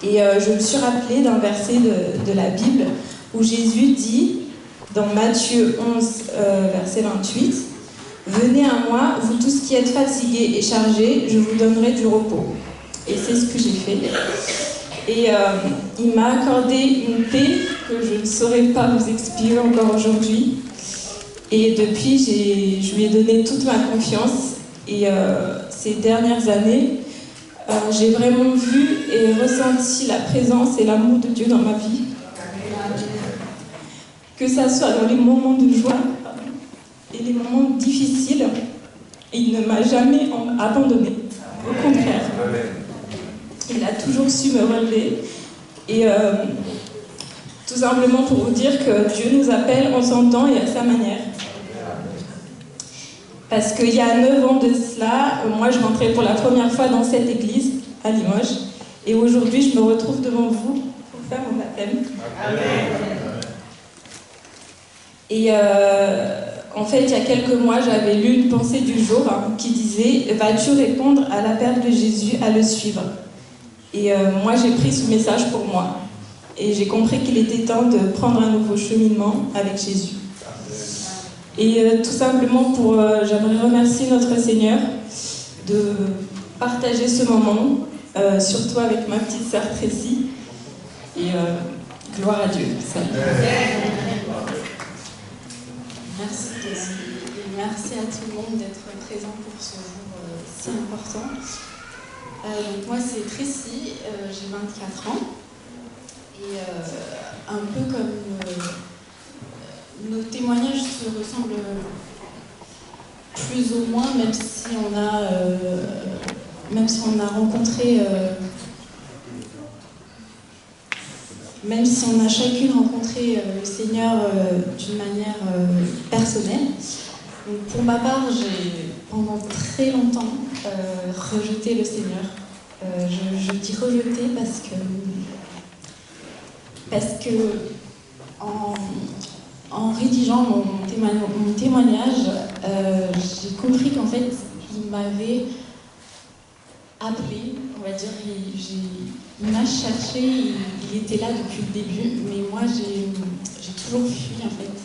et je me suis rappelée d'un verset de la Bible où Jésus dit dans Matthieu 11, verset 28, « Venez à moi, vous tous qui êtes fatigués et chargés, je vous donnerai du repos. » Et c'est ce que j'ai fait. Et il m'a accordé une paix que je ne saurais pas vous expliquer encore aujourd'hui. Et depuis, je lui ai donné toute ma confiance. Et ces dernières années, j'ai vraiment vu et ressenti la présence et l'amour de Dieu dans ma vie. Que ça soit dans les moments de joie et les moments difficiles, il ne m'a jamais abandonnée. Au contraire, il a toujours su me relever. Et tout simplement pour vous dire que Dieu nous appelle en son temps et à sa manière. Parce qu'il y a 9 ans de cela, moi je rentrais pour la première fois dans cette église à Limoges. Et aujourd'hui, je me retrouve devant vous pour faire mon baptême. Amen. Et en fait, il y a quelques mois, j'avais lu une pensée du jour qui disait « Vas-tu répondre à l'appel de Jésus à le suivre ?» Et moi, j'ai pris ce message pour moi. Et j'ai compris qu'il était temps de prendre un nouveau cheminement avec Jésus. Et tout simplement j'aimerais remercier notre Seigneur de partager ce moment, surtout avec ma petite sœur Tracy. Et gloire à Dieu. Salut. Merci Tracy. Et merci à tout le monde d'être présent pour ce jour si important. Donc moi c'est Tracy, j'ai 24 ans. Et un peu comme nos témoignages se ressemblent plus ou moins, même si on a rencontré, même si on a chacune rencontré le Seigneur d'une manière personnelle. Donc pour ma part, j'ai pendant très longtemps rejeté le Seigneur. Je dis rejeté parce que en rédigeant mon témoignage, j'ai compris qu'en fait, il m'avait appelé, on va dire, il m'a cherché, il était là depuis le début, mais moi j'ai toujours fui en fait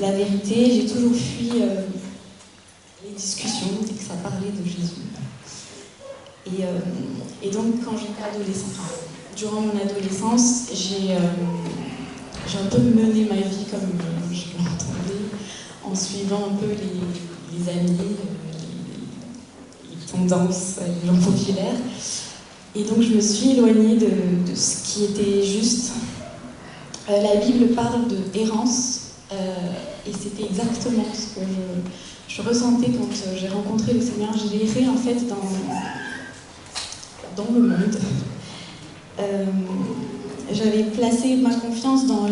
la vérité, j'ai toujours fui les discussions dès que ça parlait de Jésus. Et donc quand j'étais adolescente, durant mon adolescence, j'ai un peu mené ma vie comme je l'entendais, en suivant un peu les amis, les tendances, les gens populaires. Et donc je me suis éloignée de ce qui était juste. La Bible parle de errance, et c'était exactement ce que je ressentais quand j'ai rencontré le Seigneur. J'ai erré en fait dans le monde. J'avais placé ma confiance dans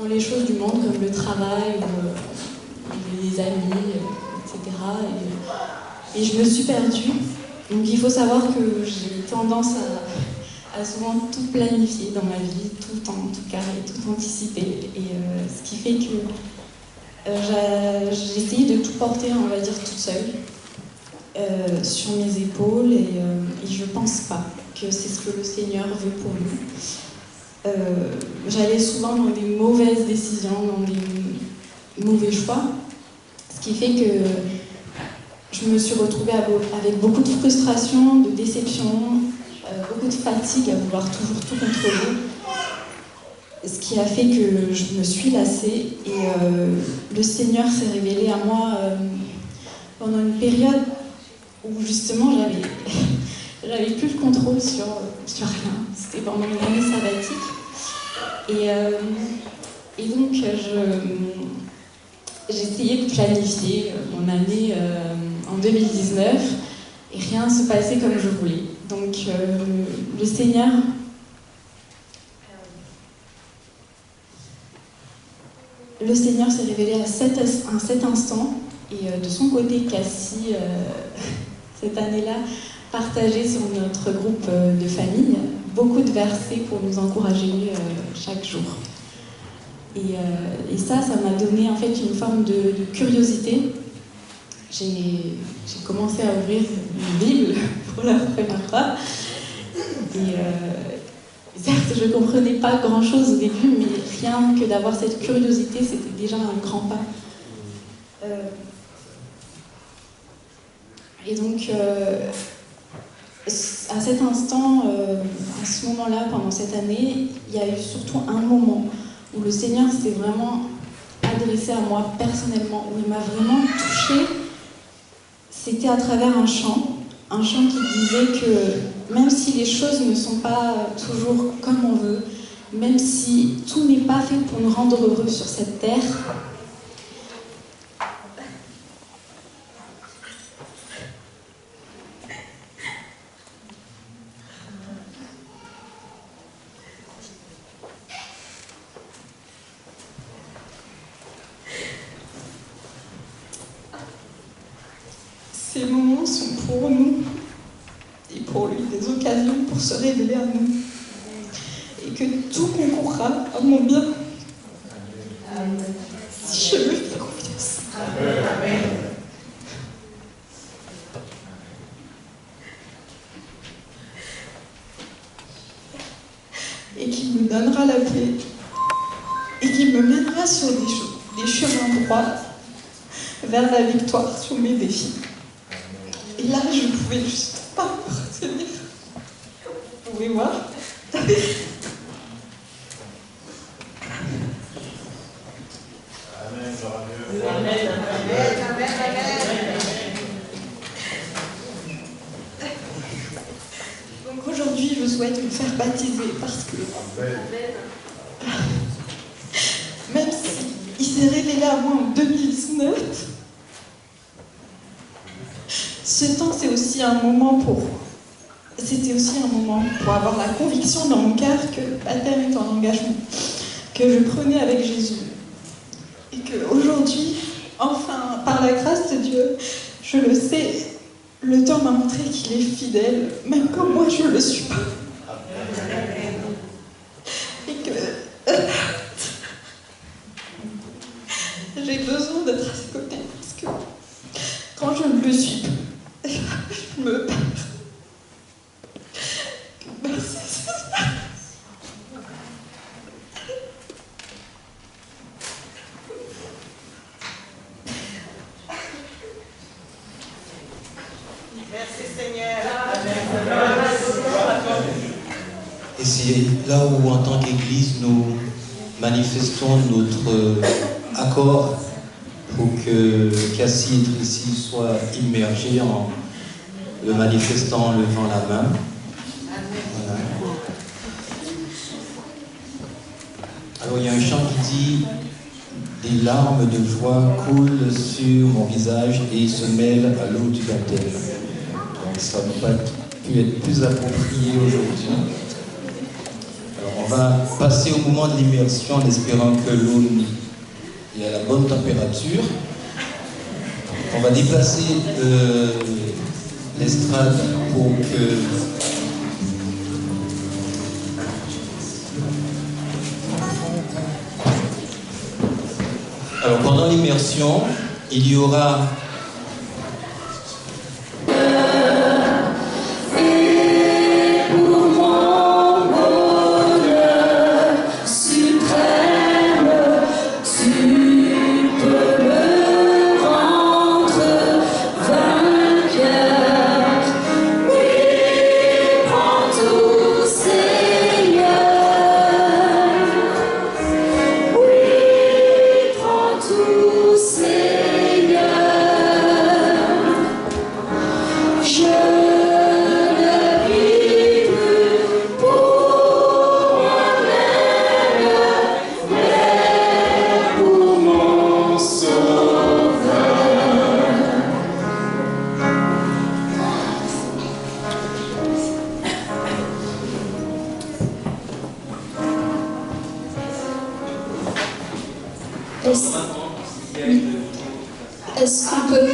les choses du monde, comme le travail, les amis, etc. Et je me suis perdue. Donc il faut savoir que j'ai tendance à souvent tout planifier dans ma vie, tout carré, tout anticiper. Et ce qui fait que j'ai essayé de tout porter, on va dire, toute seule, sur mes épaules. Et je pense pas que c'est ce que le Seigneur veut pour nous. J'allais souvent dans des mauvaises décisions, dans des mauvais choix, ce qui fait que je me suis retrouvée avec beaucoup de frustration, de déception, beaucoup de fatigue à vouloir toujours tout contrôler, ce qui a fait que je me suis lassée. Et le Seigneur s'est révélé à moi pendant une période où justement j'avais plus le contrôle sur rien. C'était pendant une année sabbatique. Et donc j'ai essayé de planifier mon année en 2019 et rien ne se passait comme je voulais. Donc le Seigneur s'est révélé à cet instant, et de son côté, Cassie, cette année-là, partageait sur notre groupe de famille beaucoup de versets pour nous encourager chaque jour. Et ça m'a donné en fait une forme de curiosité. J'ai commencé à ouvrir une Bible pour la première fois. Et certes, je ne comprenais pas grand-chose au début, mais rien que d'avoir cette curiosité, c'était déjà un grand pas. Et donc, à cet instant, à ce moment-là, pendant cette année, il y a eu surtout un moment où le Seigneur s'est vraiment adressé à moi personnellement, où il m'a vraiment touchée. C'était à travers un chant qui disait que même si les choses ne sont pas toujours comme on veut, même si tout n'est pas fait pour nous rendre heureux sur cette terre, ces moments sont pour nous et pour lui des occasions pour se révéler à nous. Et que tout concourra à mon bien. Si je lui fais confiance. Amen. Et qu'il me donnera la paix. Et qu'il me mènera sur des chemins droits vers la victoire sur mes défis. Et là, je ne pouvais juste pas me retenir. Vous pouvez voir. Donc aujourd'hui, je souhaite me faire baptiser parce que même s'il s'est révélé à moi en 2019, ce temps c'était aussi un moment pour avoir la conviction dans mon cœur que le baptême est un engagement que je prenais avec Jésus. Et qu'aujourd'hui, enfin, par la grâce de Dieu, je le sais, le temps m'a montré qu'il est fidèle, même quand moi je ne le suis pas. Et que j'ai besoin d'être à ses côtés, parce que quand je ne le suis pas, je me perds. Et c'est là où, en tant qu'Église, nous manifestons notre accord pour que Cassie et Tracy soient immergés en le manifestant en levant la main. Voilà. Alors il y a un chant qui dit « Des larmes de joie coulent sur mon visage et se mêlent à l'eau du baptême ». Donc ça n'a pas pu être plus approprié aujourd'hui. Alors on va passer au moment de l'immersion en espérant que l'eau est à la bonne température. On va déplacer l'estrade pour que alors pendant l'immersion, il y aura Est-ce qu'on peut...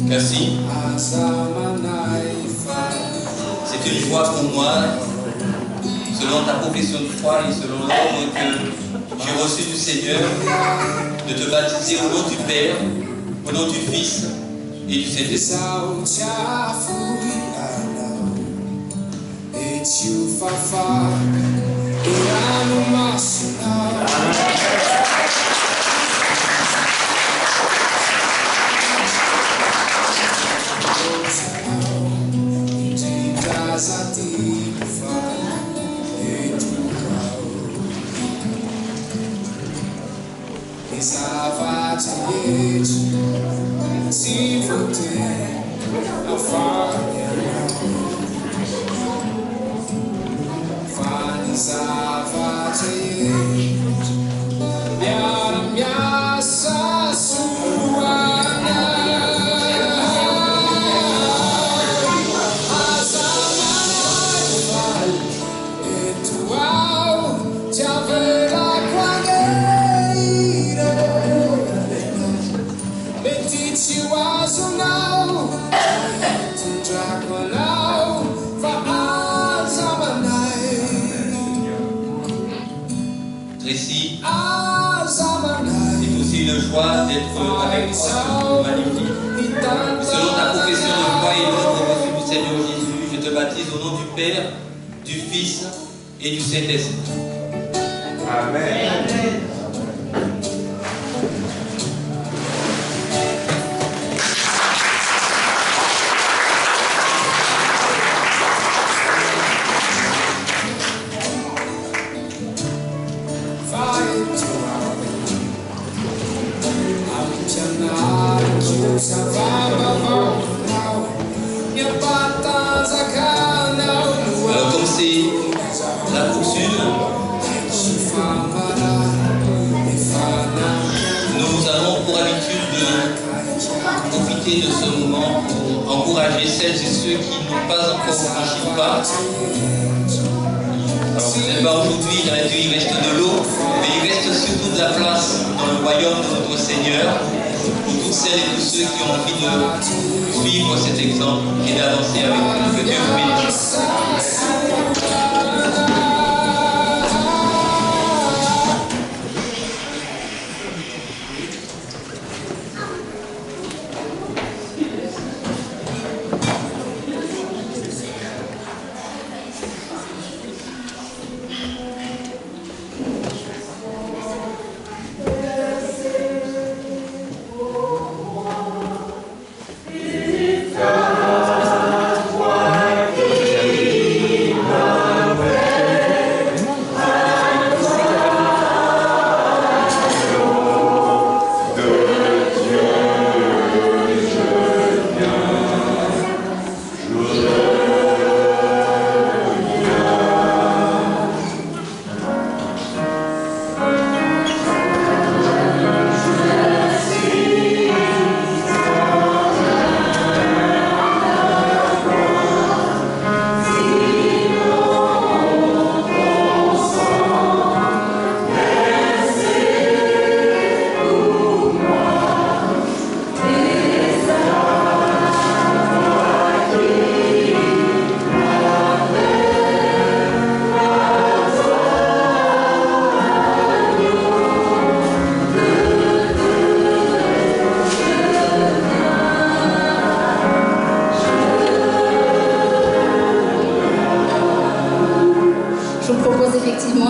Cassie, c'est une joie pour moi, selon ta profession de foi et selon l'ordre que j'ai reçu du Seigneur, de te baptiser au nom du Père, au nom du Fils et du Saint-Esprit. Tracy, c'est aussi une joie d'être avec toi ce magnifique. Selon ta profession de foi et l'ordre reçu du Seigneur Jésus, je te baptise au nom du Père, du Fils et du Saint-Esprit. Amen. Amen. Alors comme c'est la poursuite, nous avons pour habitude de profiter de ce moment pour encourager celles et ceux qui n'ont pas encore franchi le pas Alors peut-être pas aujourd'hui, il reste de l'eau, mais il reste surtout de la place dans le royaume de notre Seigneur pour toutes celles et tous ceux qui ont envie de suivre cet exemple et d'avancer avec nous. Que Dieu vous bénisse.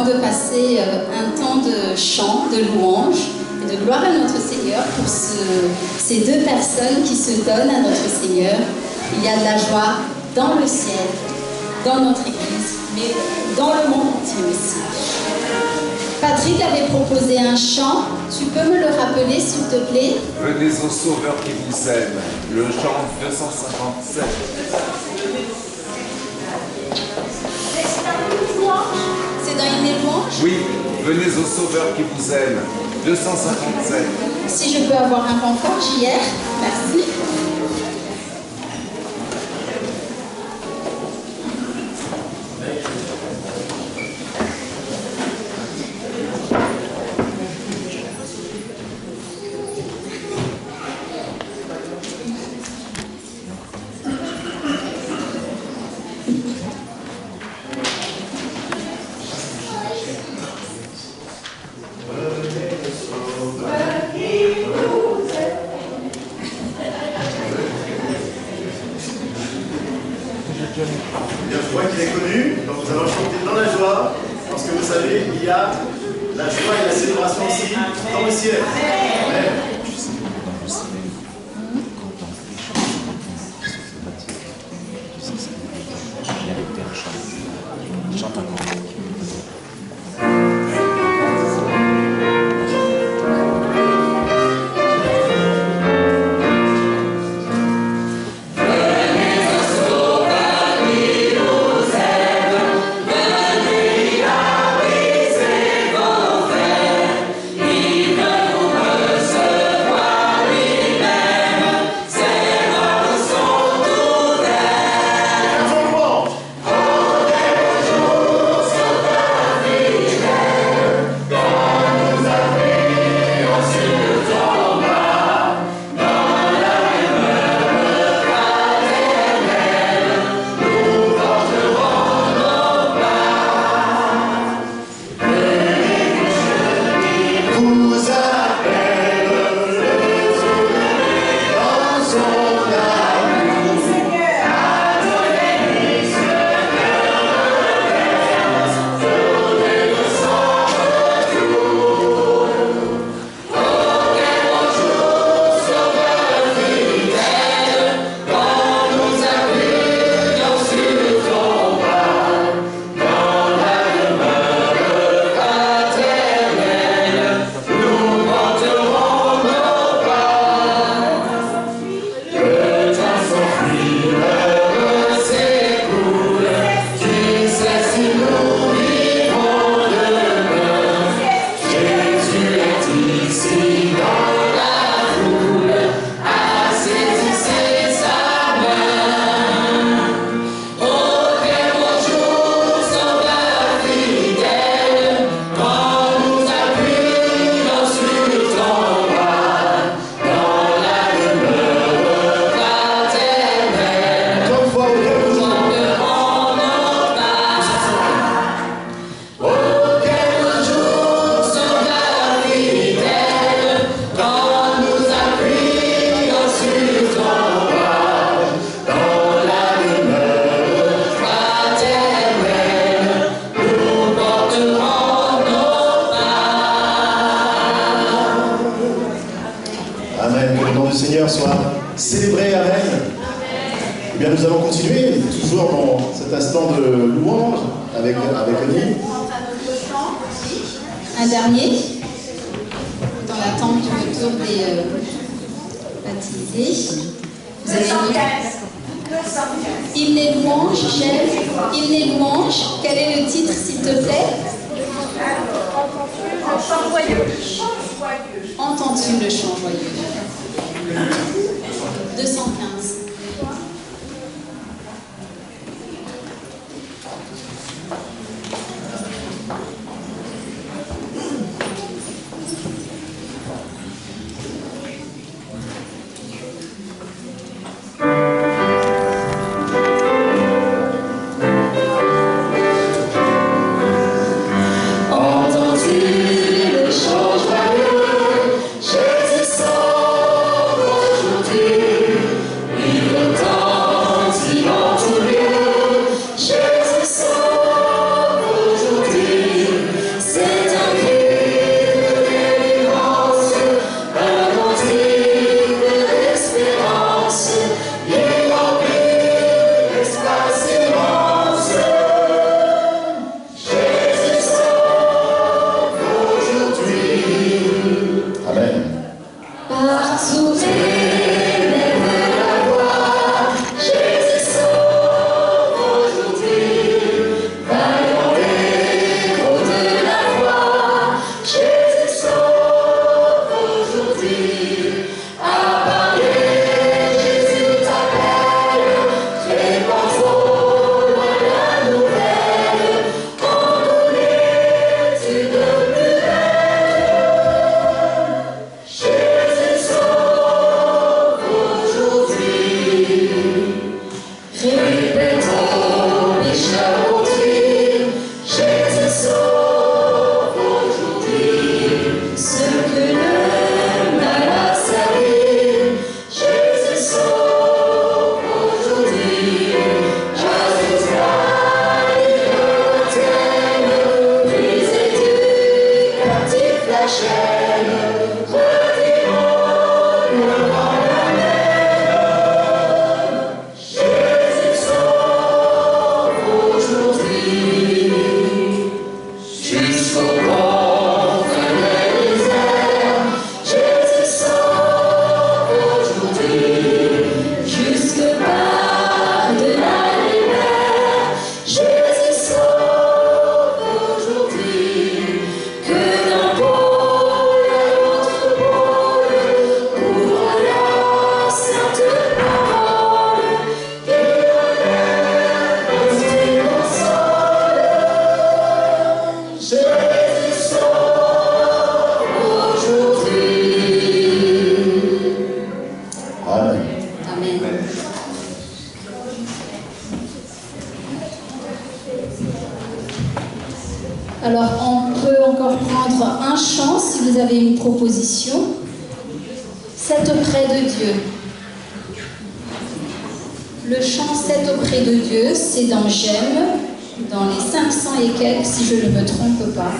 De passer un temps de chant, de louange et de gloire à notre Seigneur pour ces deux personnes qui se donnent à notre Seigneur. Il y a de la joie dans le ciel, dans notre Église, mais dans le monde entier aussi. Patrick avait proposé un chant, tu peux me le rappeler s'il te plaît? Venez au Sauveur qui vous aime, le chant 257. C'est dans une louange? Oui, venez au Sauveur qui vous aime, 257. Si je peux avoir un renfort, JR, merci. Bien, je vois qu'il est connu, donc nous allons chanter dans la joie, parce que vous savez, il y a la joie et la célébration aussi dans le ciel. Amen. Chante encore. Seigneur. toujours dans cet instant de louange avec Oni. Un dernier, dans l'attente du retour des baptisés. Vous avez Hymne et louange, chef. Hymne et louange. Quel est le titre, s'il te plaît? Entends-tu le chant joyeux? 215. Alors, on peut encore prendre un chant si vous avez une proposition. C'est auprès de Dieu. Le chant C'est auprès de Dieu, c'est dans J'aime, dans les 500 et quelques, si je ne me trompe pas.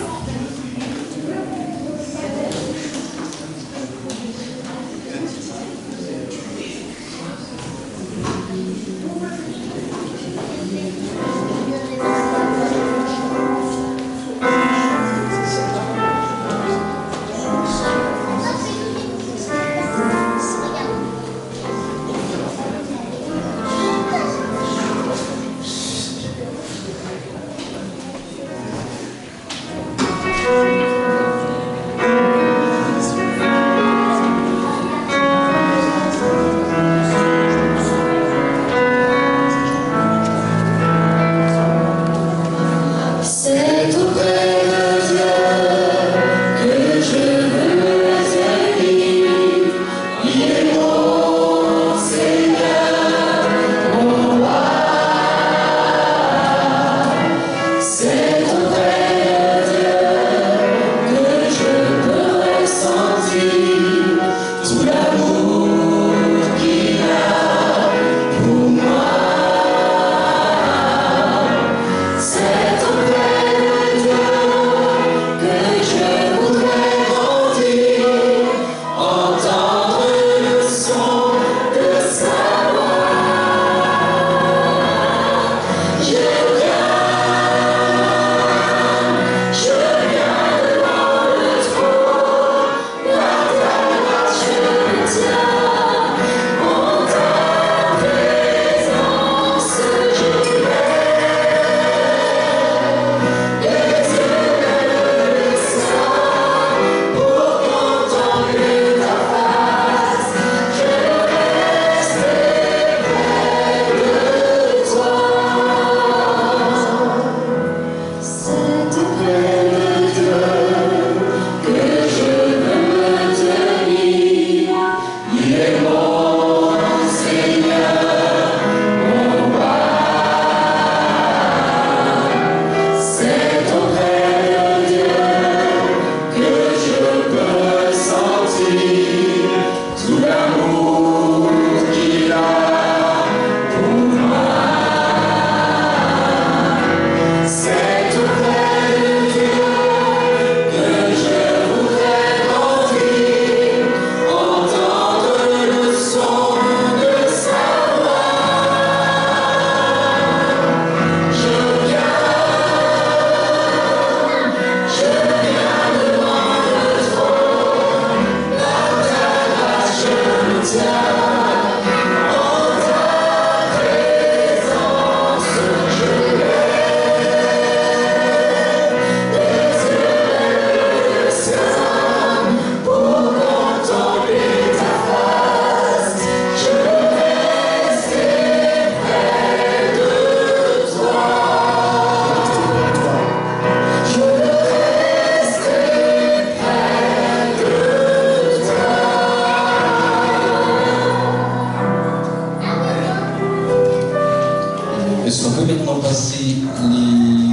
Est-ce qu'on peut maintenant passer les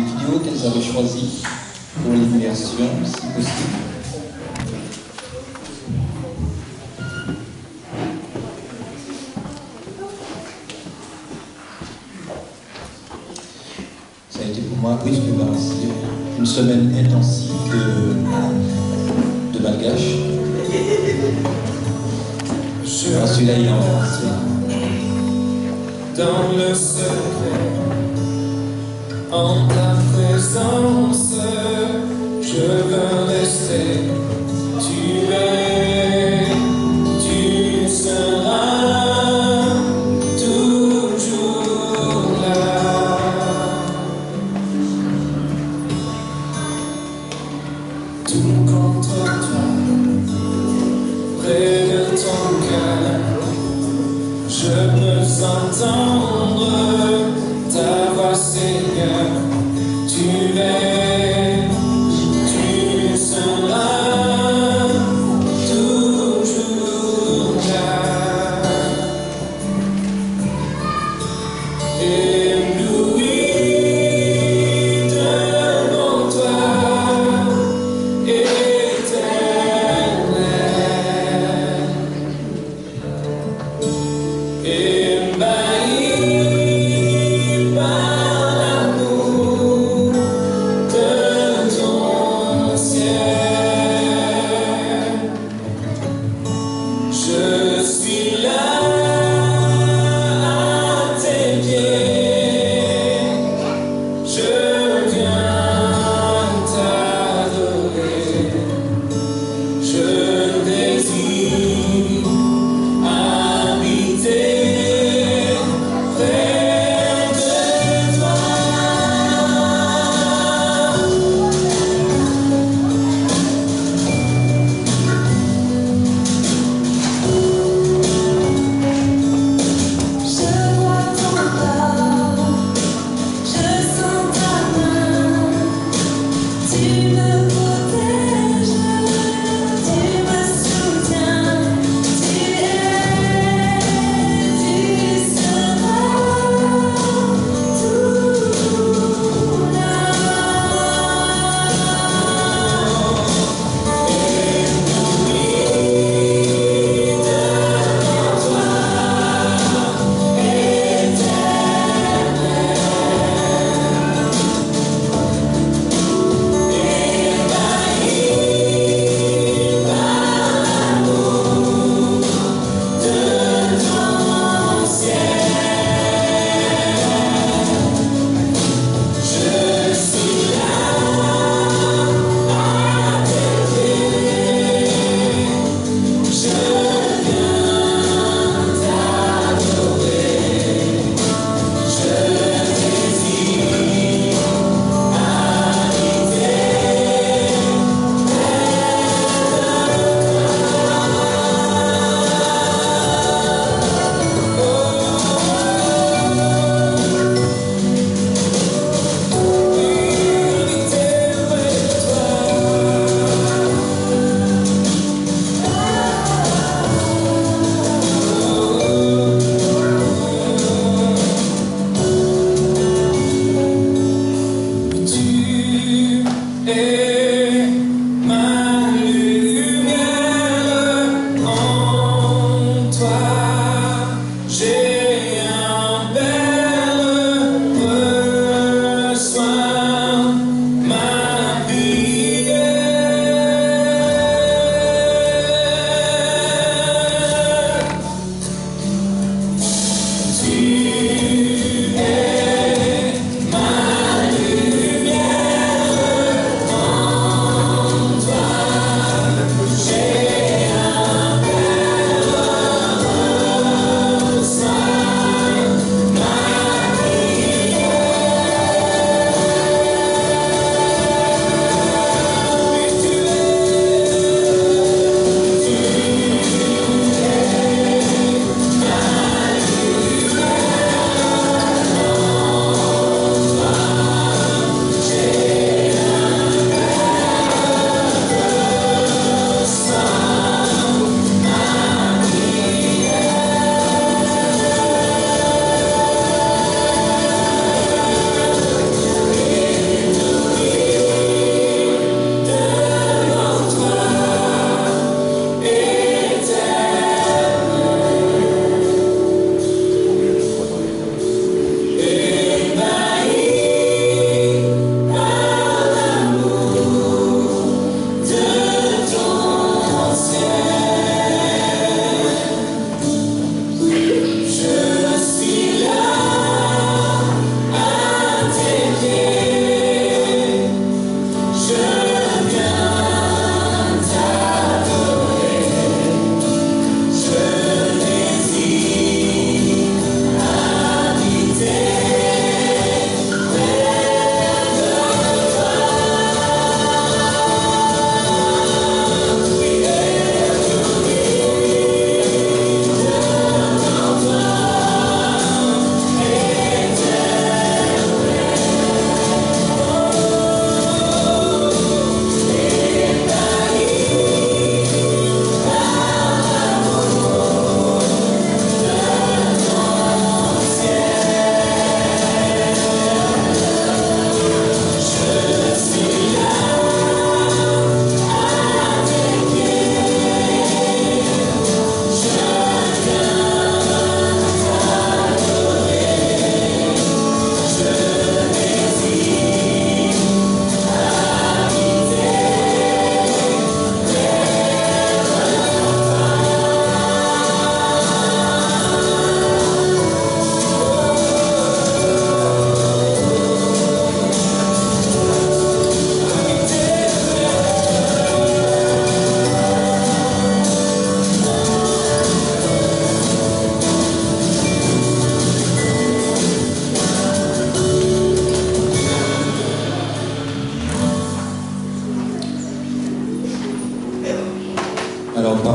vidéos qu'elles avaient choisies pour l'immersion, si possible? Ça a été pour moi, oui, je peux balancer, une semaine intensive de malgache. Celui-là, il est en français. Dans le secret, en ta présence, je veux rester. Tu es, tu seras toujours là. Tout contre toi, près de ton cœur. Je peux entendre ta voix, Seigneur. Tu es, tu seras toujours là. Ébloui devant toi, éternel. Je suis là à tes pieds.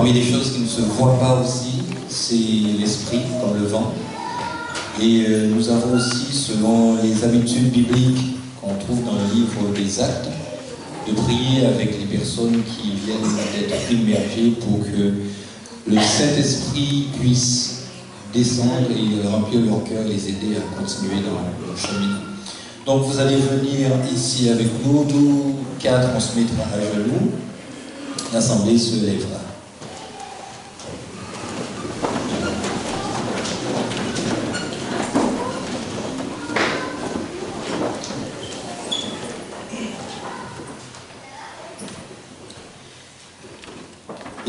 Parmi les choses qui ne se voient pas aussi, c'est l'esprit, comme le vent. Et nous avons aussi, selon les habitudes bibliques qu'on trouve dans le livre des Actes, de prier avec les personnes qui viennent d'être immergées pour que le Saint-Esprit puisse descendre et remplir leur cœur et les aider à continuer dans leur chemin. Donc vous allez venir ici avec nous, tous quatre, on se mettra à genoux, l'assemblée se lèvera.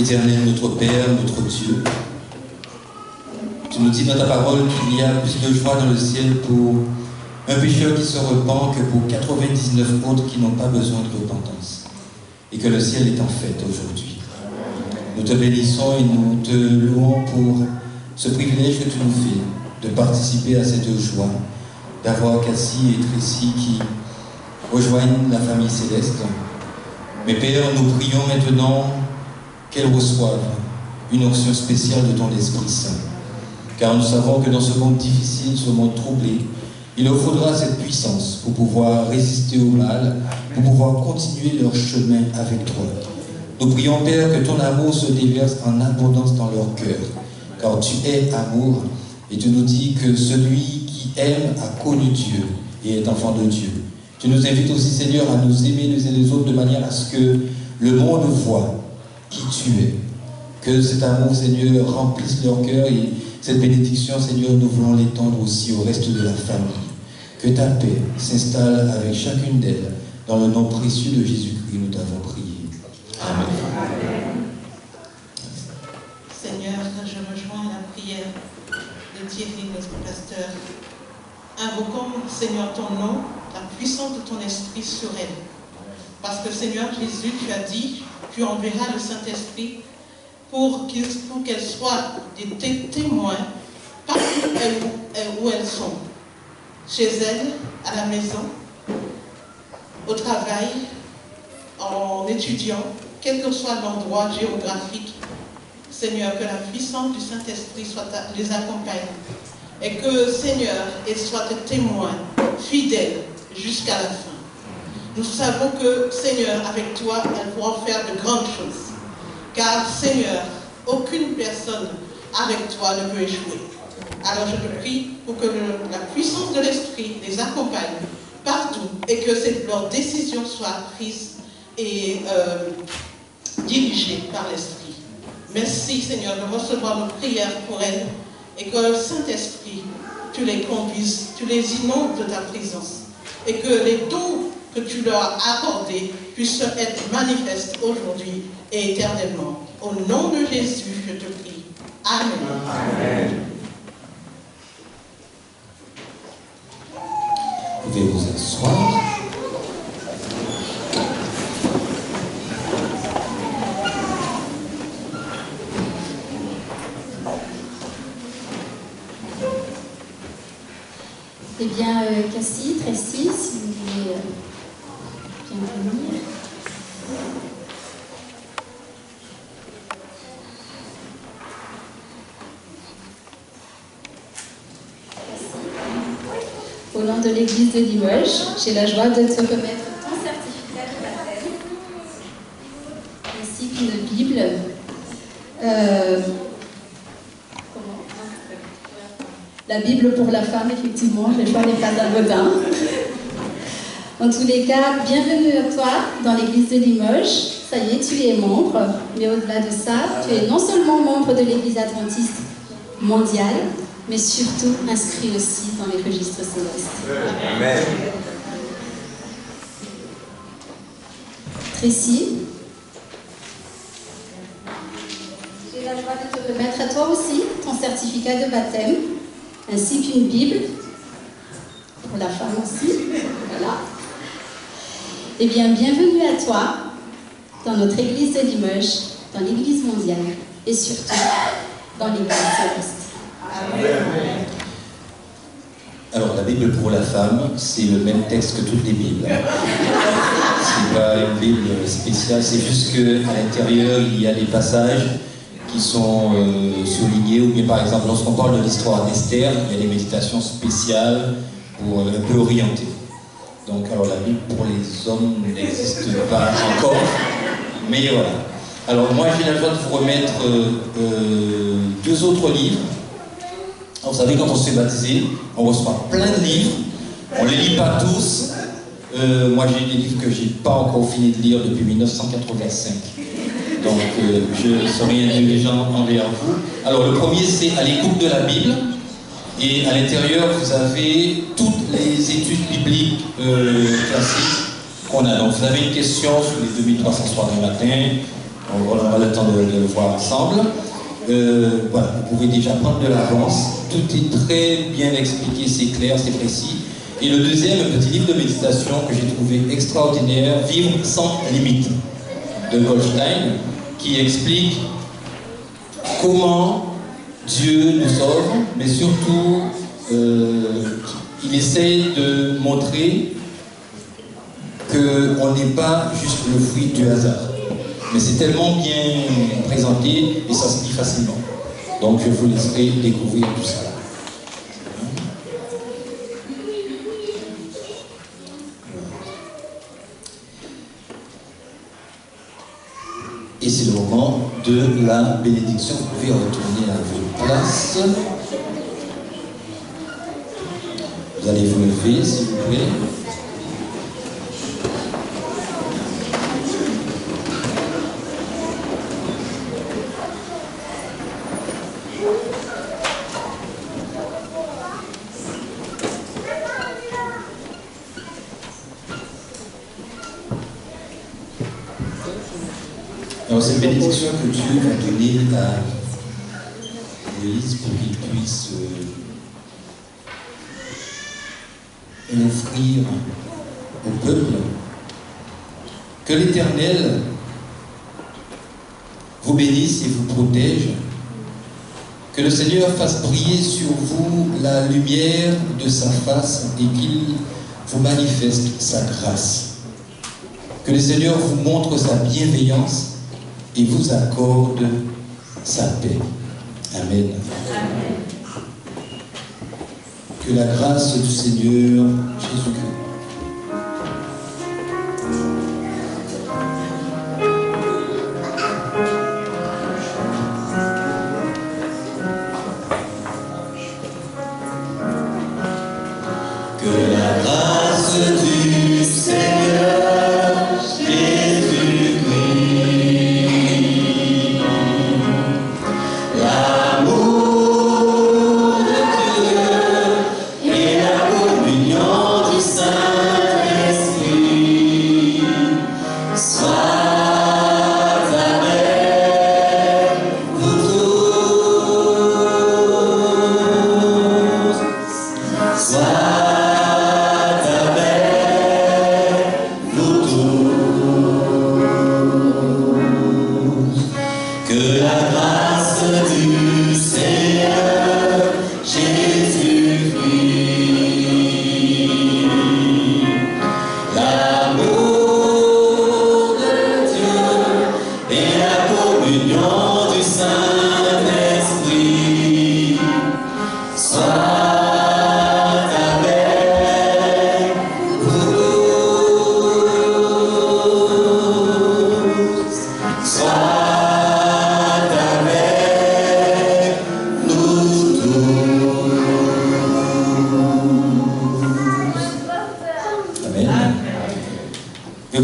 Éternel, notre Père, notre Dieu, tu nous dis dans ta parole qu'il y a plus de joie dans le ciel pour un pécheur qui se repent que pour 99 autres qui n'ont pas besoin de repentance. Et que le ciel est en fête aujourd'hui. Nous te bénissons et nous te louons pour ce privilège que tu nous fais de participer à cette joie, d'avoir Cassie et Tracy qui rejoignent la famille céleste. Mais Père, nous prions maintenant qu'elles reçoivent une onction spéciale de ton Esprit Saint. Car nous savons que dans ce monde difficile, ce monde troublé, il leur faudra cette puissance pour pouvoir résister au mal, pour pouvoir continuer leur chemin avec toi. Nous prions, Père, que ton amour se déverse en abondance dans leur cœur, car tu es amour, et tu nous dis que celui qui aime a connu Dieu et est enfant de Dieu. Tu nous invites aussi, Seigneur, à nous aimer les uns les autres de manière à ce que le monde voit qui tu es. Que cet amour, Seigneur, remplisse leur cœur et cette bénédiction, Seigneur, nous voulons l'étendre aussi au reste de la famille. Que ta paix s'installe avec chacune d'elles. Dans le nom précieux de Jésus-Christ, nous t'avons prié. Amen. Seigneur, je rejoins la prière de Thierry, notre pasteur. Invoquons, Seigneur, ton nom, la puissance de ton esprit sur elle. Parce que, Seigneur Jésus, tu as dit, tu enverras le Saint-Esprit pour qu'elles soient des témoins partout où elles sont. Chez elles, à la maison, au travail, en étudiant, quel que soit l'endroit géographique. Seigneur, que la puissance du Saint-Esprit les accompagne. Et que, Seigneur, elles soient des témoins fidèles jusqu'à la fin. Nous savons que, Seigneur, avec toi, elles pourront faire de grandes choses. Car, Seigneur, aucune personne avec toi ne peut échouer. Alors je te prie pour que la puissance de l'Esprit les accompagne partout et que leurs décisions soient prises et dirigées par l'Esprit. Merci, Seigneur, de recevoir nos prières pour elles et que le Saint-Esprit, tu les conduises, tu les inondes de ta présence et que les dons que tu leur as accordés puissent être manifestes aujourd'hui et éternellement. Au nom de Jésus, je te prie. Amen. Amen. Vous pouvez vous asseoir. Eh bien, Cassie, Tracy, si vous voulez bien venir. Au nom de l'église de Limoges, j'ai la joie de te remettre ton certificat de baptême, ainsi qu'une Bible. La Bible pour la femme, effectivement, le choix n'est pas anodin. En tous les cas, bienvenue à toi dans l'église de Limoges. Ça y est, tu es membre, mais au-delà de ça, tu es non seulement membre de l'église adventiste mondiale, mais surtout inscrit aussi dans les registres célestes. Amen. Tracy, j'ai la joie de te remettre à toi aussi ton certificat de baptême, ainsi qu'une Bible, pour la femme aussi. Voilà. Eh bien, bienvenue à toi dans notre église de Limoges, dans l'église mondiale, et surtout dans l'église céleste. Amen. Alors, la Bible pour la femme, c'est le même texte que toutes les Bibles. C'est pas une Bible spéciale, c'est juste qu'à l'intérieur, il y a des passages qui sont soulignés, ou bien par exemple lorsqu'on parle de l'histoire d'Esther, il y a des méditations spéciales pour un peu orienter. Donc alors la Bible pour les hommes n'existe pas encore, mais voilà. Alors moi j'ai la joie de vous remettre deux autres livres. Alors, vous savez, quand on se fait baptiser, on reçoit plein de livres, on ne les lit pas tous. Moi j'ai des livres que je n'ai pas encore fini de lire depuis 1985. Donc je serai indulgent envers vous. Alors le premier c'est à l'écoute de la Bible. Et à l'intérieur vous avez toutes les études bibliques classiques qu'on a. Donc vous avez une question sur les 2300 soirs du matin. On aura le temps de le voir ensemble. Voilà, vous pouvez déjà prendre de l'avance. Tout est très bien expliqué, c'est clair, c'est précis. Et le deuxième, un petit livre de méditation que j'ai trouvé extraordinaire, Vivre sans limite, de Goldstein, qui explique comment Dieu nous sauve, mais surtout, il essaie de montrer qu'on n'est pas juste le fruit du hasard. Mais c'est tellement bien présenté et ça se lit facilement. Donc je vous laisserai découvrir tout ça. Et c'est le moment de la bénédiction. Vous pouvez retourner à vos places. Vous allez vous lever, s'il vous plaît. Alors c'est une bénédiction que Dieu va donner à Moïse pour qu'il puisse l'offrir au peuple. Que l'Éternel vous bénisse et vous protège. Que le Seigneur fasse briller sur vous la lumière de sa face et qu'il vous manifeste sa grâce. Que le Seigneur vous montre sa bienveillance et vous accorde sa paix. Amen. Amen. Que la grâce du Seigneur Jésus-Christ,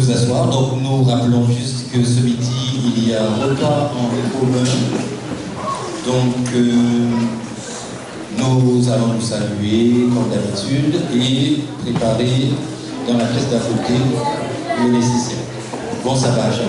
vous asseoir. Donc nous rappelons juste que ce midi, il y a un repas en commun. Donc nous allons nous saluer comme d'habitude et préparer dans la pièce d'à côté le nécessaire. Bon sabbat à chacun.